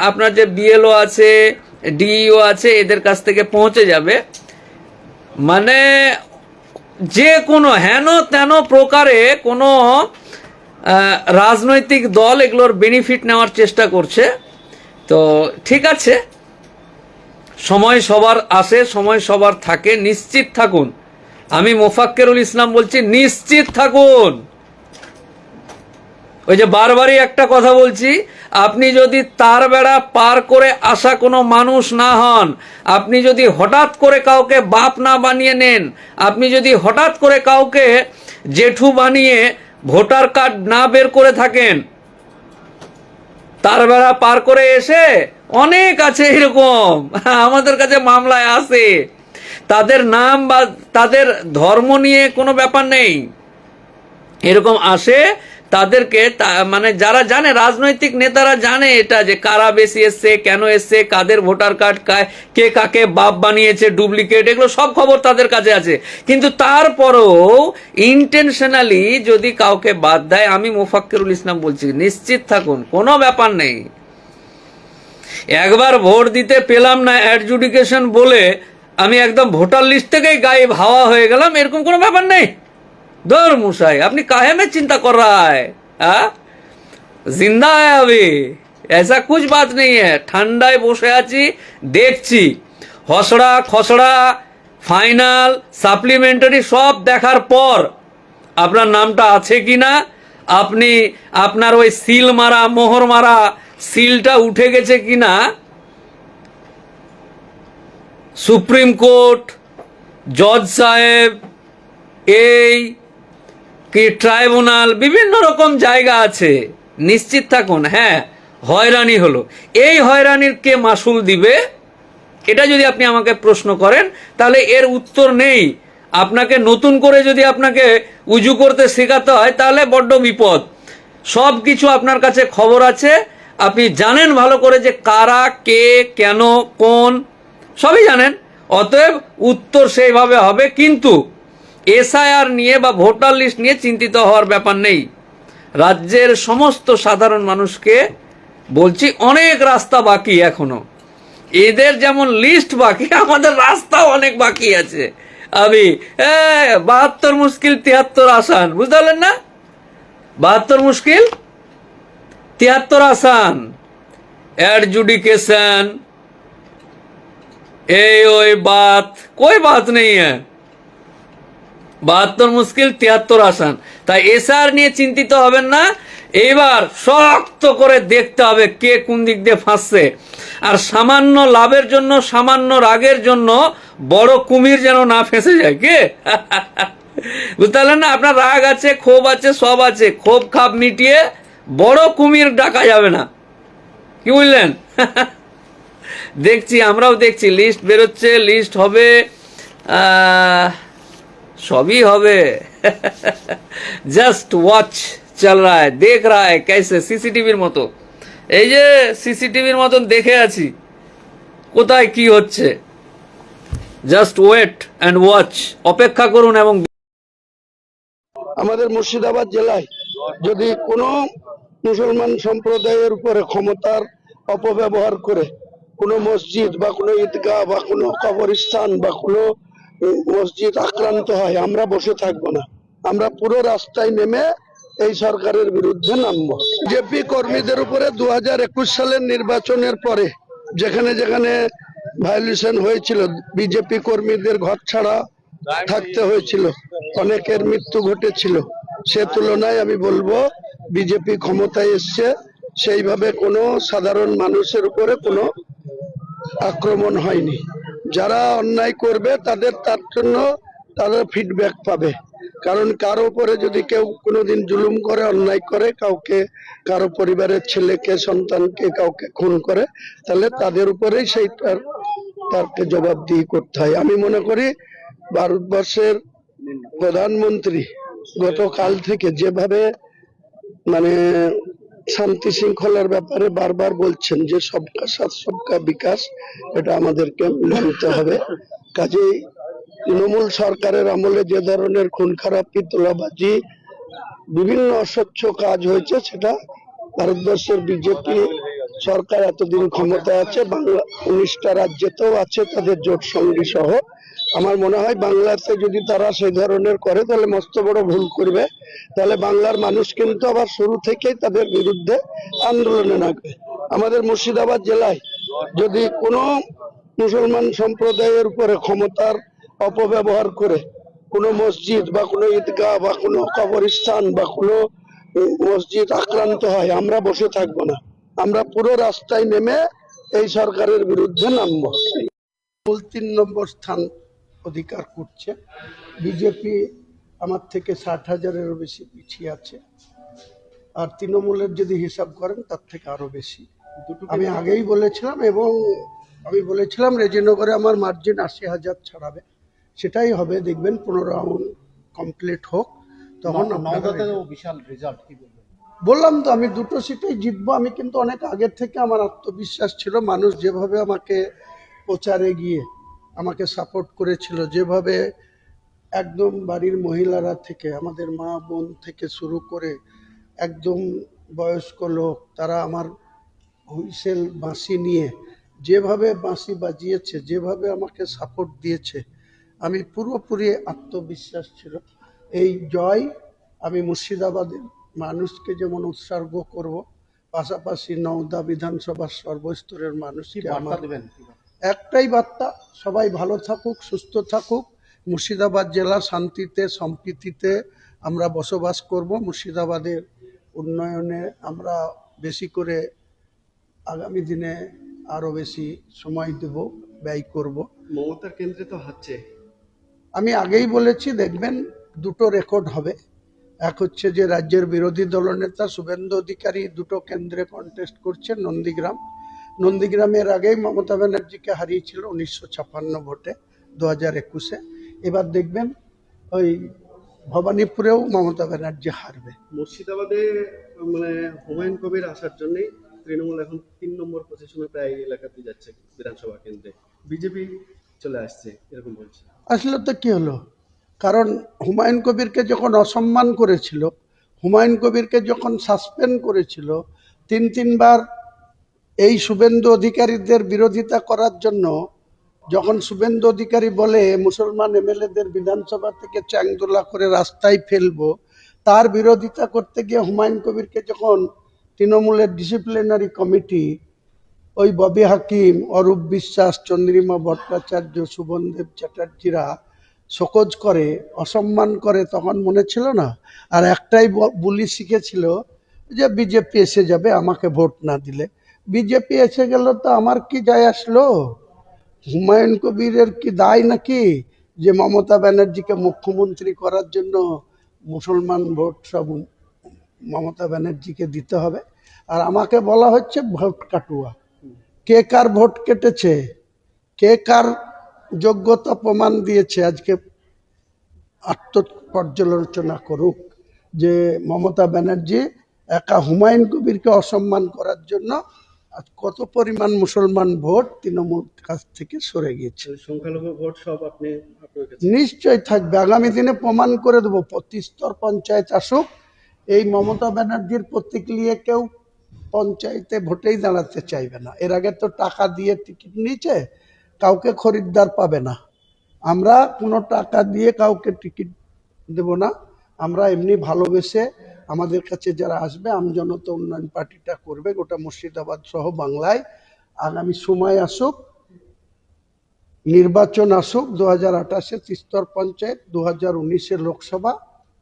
আপনার যে বিএলও আছে, ডিইও আছে, এদের কাছ থেকে পৌঁছে যাবে। মানে যে কোনো হেন তেন প্রকারে কোনো রাজনৈতিক দল এগুলোর বেনিফিট নেওয়ার চেষ্টা করছে। তো ঠিক আছে, সময় সবার আসে, সময় সবার থাকে, নিশ্চিত থাকুন। আমি মোফাক্কেরুল ইসলাম বলছি, নিশ্চিত থাকুন। ওই যে বারবারই একটা কথা বলছি, আপনি যদি তার বেড়া পার করে আসা কোনো মানুষ না হন, আপনি যদি হঠাৎ করে কাউকে বাপ না বানিয়ে নেন, আপনি যদি হঠাৎ করে কাউকে জেঠু বানিয়ে ভোটার কার্ড না বের করে থাকেন, তার বেড়া পার করে এসে অনেক আছে এরকম, আমাদের কাছে মামলায় আছে। তাদের নাম বা তাদের ধর্ম নিয়ে কোনো ব্যাপার নেই, এরকম আসে। তাদেরকে মানে যারা জানে, রাজনৈতিক নেতারা জানে এটা, যে কারা বেশি এসছে, কেন এসছে, কাদের ভোটার কার্ড, কে কাকে বাপ বানিয়েছে, ডুপ্লিকেট, এগুলো সব খবর তাদের কাছে আছে। কিন্তু তারপরও ইন্টেনশনালি যদি কাউকে বাদ দেয়, আমি মোফাক্কেরুল ইসলাম বলছি, নিশ্চিত থাকুন, কোনো ব্যাপার নেই। একবার ভোট দিতে পেলাম না অ্যাডজুডিকেশন বলে আমি একদম ভোটার লিস্ট থেকেই গায়েব হাওয়া হয়ে গেলাম, এরকম কোনো ব্যাপার নেই। दौर मुशाई अपनी काहे में चिंता कर रहा है, जिंदा है अभी, ऐसा कुछ बात नहीं है। ठंडाय बसे आছি, দেখছি খসড়া খসড়া ফাইনাল সাপ্লিমেন্টারি সব দেখার পর আপনার নামটা আছে কিনা, আপনি আপনার ওই সিল মারা মোহর মারা সিলটা উঠে গেছে কিনা, সুপ্রিম কোর্ট, জজ সাহেব, এই কি ট্রাইব্যুনাল, বিভিন্ন রকম জায়গা আছে, নিশ্চিত থাকুন। হ্যাঁ, হয়রানি হলো, এই হয়রানির কে মাসুল দিবে, এটা যদি আপনি আমাকে প্রশ্ন করেন, তাহলে এর উত্তর নেই। আপনাকে নতুন করে যদি আপনাকে উজু করতে শেখাতে হয়, তাহলে বড্ড বিপদ। সব কিছু আপনার কাছে খবর আছে, আপনি জানেন ভালো করে যে কারা, কে, কেন, কোন, সবই জানেন। অতএব উত্তর সেইভাবে হবে। কিন্তু এসআইআর নিয়ে বা ভোটার লিস্ট নিয়ে চিন্তিত হওয়ার ব্যাপার নেই। রাজ্যের সমস্ত সাধারণ মানুষকে বলছি, অনেক রাস্তা বাকি এখনো। এদের যেমন লিস্ট বাকি, আমাদের রাস্তাও অনেক বাকি আছে। আমি 72 মুশকিল 73 আসান, বুঝতে পারলেন না? 72 মুশকিল 73 আসান। एडजुडिकेशन ओई बात, कोई बात नहीं है। 72 মুশকিল 73 আসান। তাই এসআর নিয়ে চিন্তিত হবেন না, এবার শক্ত করে দেখতে হবে কে কোন দিক দিয়ে ফাঁসছে। আর সামান্য লাভের জন্য, সামান্য রাগের জন্য বড় কুমির যেন না ফেঁসে যায়। কে বুঝতে পারলেন না? আপনার রাগ আছে, ক্ষোভ আছে, সব আছে, ক্ষোভ খাপ মিটিয়ে বড় কুমির ডাকা যাবে না। কি বুঝলেন? দেখছি, আমরাও দেখছি, লিস্ট বেরোচ্ছে, লিস্ট হবে, সবই হবে। জাস্ট ওয়াচ চল রা হ্যায়, দেখ রা হ্যায় कैसे, সিসিটিভির মতো। এই যে সিসিটিভির মতন দেখে আছি কোথায় কি হচ্ছে। জাস্ট ওয়েট অ্যান্ড ওয়াচ, অপেক্ষা করুন। এবং আমাদের মুর্শিদাবাদ জেলায় যদি কোনো মুসলমান সম্প্রদায়ের উপরে ক্ষমতার অপব্যবহার করে কোনো মসজিদ বা কোনো ঈদগাহ বা কোনো কবরস্থান বা কোনো মসজিদ আক্রান্ত হয়, আমরা বসে থাকবো না। আমরা পুরো রাস্তায় নেমে এই সরকারের বিরুদ্ধে নামবো। বিজেপি কর্মীদের উপরে 2021 সালের নির্বাচনের পরে যেখানে যেখানে ভায়োলেশন হয়েছিল, বিজেপি কর্মীদের ঘর ছাড়া থাকতে হয়েছিল, অনেকের মৃত্যু ঘটেছিল, সে তুলনায় আমি বলবো বিজেপি ক্ষমতায় এসছে, সেইভাবে কোনো সাধারণ মানুষের উপরে কোনো আক্রমণ হয়নি। যারা অন্যায় করবে তাদের তার জন্য তারা ফিডব্যাক পাবে, কারণ কারো উপরে যদি কেউ কোনোদিন জুলুম করে, অন্যায় করে, কাউকে কারো পরিবারের ছেলেকে সন্তানকে কাউকে খুন করে, তাহলে তাদের উপরেই সেইটার তারকে জবাবদিহি করতে হয়। আমি মনে করি ভারতবর্ষের প্রধানমন্ত্রী গতকাল থেকে যেভাবে মানে শান্তি শৃঙ্খলার ব্যাপারে বারবার বলছেন যে সবকা সাথ সবকা বিকাশ, এটা আমাদেরকে মানতে হবে। কাজেই তৃণমূল সরকারের আমলে যে ধরনের খুন খারাপি, তোলাবাজি, বিভিন্ন অস্বচ্ছ কাজ হয়েছে, সেটা ভারতবর্ষের বিজেপি সরকার এতদিন ক্ষমতায় আছে, বাংলা 19টা রাজ্যেতেও আছে তাদের জোট সঙ্গী সহ। আমার মনে হয় বাংলাতে যদি তারা সেই ধরনের করে তাহলে মস্ত বড় ভুল করবে, তাহলে বাংলার মানুষ কিন্তু আবার শুরু থেকেই তাদের বিরুদ্ধে আন্দোলনে নামবে। আমাদের মুর্শিদাবাদ জেলায় যদি কোনো মুসলমান সম্প্রদায়ের উপরে ক্ষমতার অপব্যবহার করে কোনো মসজিদ বা কোনো ঈদগাহ বা কোনো কবরস্থান বা কোনো মসজিদ আক্রান্ত হয়, আমরা বসে থাকবো না, আমরা পুরো রাস্তায় নেমে এই সরকারের বিরুদ্ধে নামবো। 3 নম্বর স্থান অধিকার করছে বিজেপি, আমার থেকে 60,000-এরও বেশি পিছিয়ে আছে, আর তৃণমূলের যদি হিসাব করেন তার থেকে আরো বেশি। আমি আগেই বলেছিলাম, এবং আমি বলেছিলাম রেজিনগরে আমার মার্জিন 80,000 ছাড়াবে, সেটাই হবে। দেখবেন 15 রাউন্ড কমপ্লিট হোক, তখন বিশাল রেজাল্ট। কি বলবেন? বললাম তো আমি 2টো সিটেই জিতবো। আমি কিন্তু অনেক আগের থেকে আমার আত্মবিশ্বাস ছিল, মানুষ যেভাবে আমাকে প্রচারে গিয়ে আমাকে সাপোর্ট করেছিল, যেভাবে একদম বাড়ির মহিলারা থেকে আমাদের মা বোন থেকে শুরু করে একদম বয়স্ক লোক, তারা আমার হুইসেল বাঁশি নিয়ে যেভাবে বাঁশি বাজিয়েছে, যেভাবে আমাকে সাপোর্ট দিয়েছে, আমি পুরোপুরি আত্মবিশ্বাস ছিল এই জয় আমি মুর্শিদাবাদের মানুষকে যেমন উৎসর্গ করব, পাশাপাশি নওদা বিধানসভার সর্বস্তরের মানুষকে আমার একটাই বার্তা, সবাই ভালো থাকুক, সুস্থ থাকুক, মুর্শিদাবাদ জেলা শান্তিতে সম্প্রীতিতে আমরা বসবাস করব, মুর্শিদাবাদের উন্নয়নে আমরা বেশি করে আগামী দিনে আরো বেশি সময় দেব, ব্যয় করব। মমতার কেন্দ্রে তো হচ্ছে, আমি আগেই বলেছি, দেখবেন 2টো রেকর্ড হবে। এক হচ্ছে যে রাজ্যের বিরোধী দলনেতা শুভেন্দু অধিকারী 2টো কেন্দ্রে কন্টেস্ট করছে, নন্দীগ্রামের আগেই মমতা ব্যানার্জিকে হারিয়েছিল 1956 ভোটে 2021-এ। এবার দেখবেন ওই ভবানীপুরেও মমতা ব্যানার্জি হারবে। মুর্শিদাবাদে মানে হুমায়ুন কবির আসার জন্যই তৃণমূল এখন 3 নম্বর পজিশনে প্রায় এলাকাতে যাচ্ছে বিধানসভা কেন্দ্রে, বিজেপি চলে আসছে এরকম বলছে। আসলে তো কি হলো, কারণ হুমায়ুন কবিরকে যখন অসম্মান করেছিল, হুমায়ুন কবিরকে যখন সাসপেন্ড করেছিল, 3বার এই শুভেন্দু অধিকারীদের বিরোধিতা করার জন্য, যখন শুভেন্দু অধিকারী বলে মুসলমান এমএলএদের বিধানসভা থেকে চ্যাংদোলা করে রাস্তায় ফেলবো, তার বিরোধিতা করতে গিয়ে হুমায়ুন কবিরকে যখন তৃণমূলের ডিসিপ্লিনারি কমিটি ওই ববি হাকিম, অরূপ বিশ্বাস, চন্দ্রিমা ভট্টাচার্য, শুভনদেব চ্যাটার্জিরা শোকজ করে, অসম্মান করে, তখন মনে ছিল না? আর একটাই বুলি শিখেছিল যে বিজেপি এসে যাবে আমাকে ভোট না দিলে। বিজেপি এসে গেল তো আমার কি যায় আসলো? হুমায়ুন কবিরের কি দায় নাকি যে মমতা ব্যানার্জিকে মুখ্যমন্ত্রী করার জন্য মুসলমান ভোট সব মমতা ব্যানার্জিকে দিতে হবে? আর আমাকে বলা হচ্ছে ভোট কাটুয়া। কে কার ভোট কেটেছে, কে কার যোগ্যতা প্রমাণ দিয়েছে, আজকে আত্মপর্যালোচনা করুক যে মমতা ব্যানার্জি একা হুমায়ুন কবিরকে অসম্মান করার জন্য আজ কত পরিমাণ মুসলমান ভোট তৃণমূল কাছ থেকে সরে গিয়েছে। সংখ্যালঘু ভোট সব আপনি নিশ্চয় থাকবে, আগামী দিনে প্রমাণ করে দেবো। 25 স্তর পঞ্চায়েত আসুক, এই মমতা ব্যানার্জির প্রতীক নিয়ে কেউ পঞ্চায়েতে ভোটেই দাঁড়াতে চাইবে না। এর আগে তো টাকা দিয়ে টিকিট নিয়েছে, কাউকে খরিদ্দার পাবে না। আমরা কোনো টাকা দিয়ে কাউকে টিকিট দেব না, আমরা এমনি ভালোবেসে আমাদের কাছে যারা আসবে আমজনতা উন্নয়ন পার্টিটা করবে গোটা মুর্শিদাবাদ সহ বাংলায়। আগামী সময় আসুক, নির্বাচন আসুক, 2028-এ ত্রিস্তর পঞ্চায়েত, 2019-এর লোকসভা।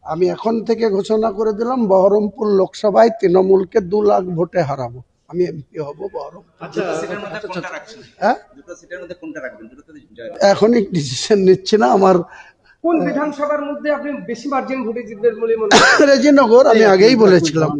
আমি এখন থেকে ঘোষণা করে দিলাম বহরমপুর লোকসভায় তৃণমূলকে 2 লাখ ভোটে হারাবো। আমি এমপি হব বহরমপুর। হ্যাঁ, এখনই ডিসিশন নিচ্ছি না। আমার কোন বিধানসভার মধ্যে আপনি বেশি মার্জিন ভোটে জিতবেন বলে মনে রেজিনগর, আমি আগেই বলেছিলাম।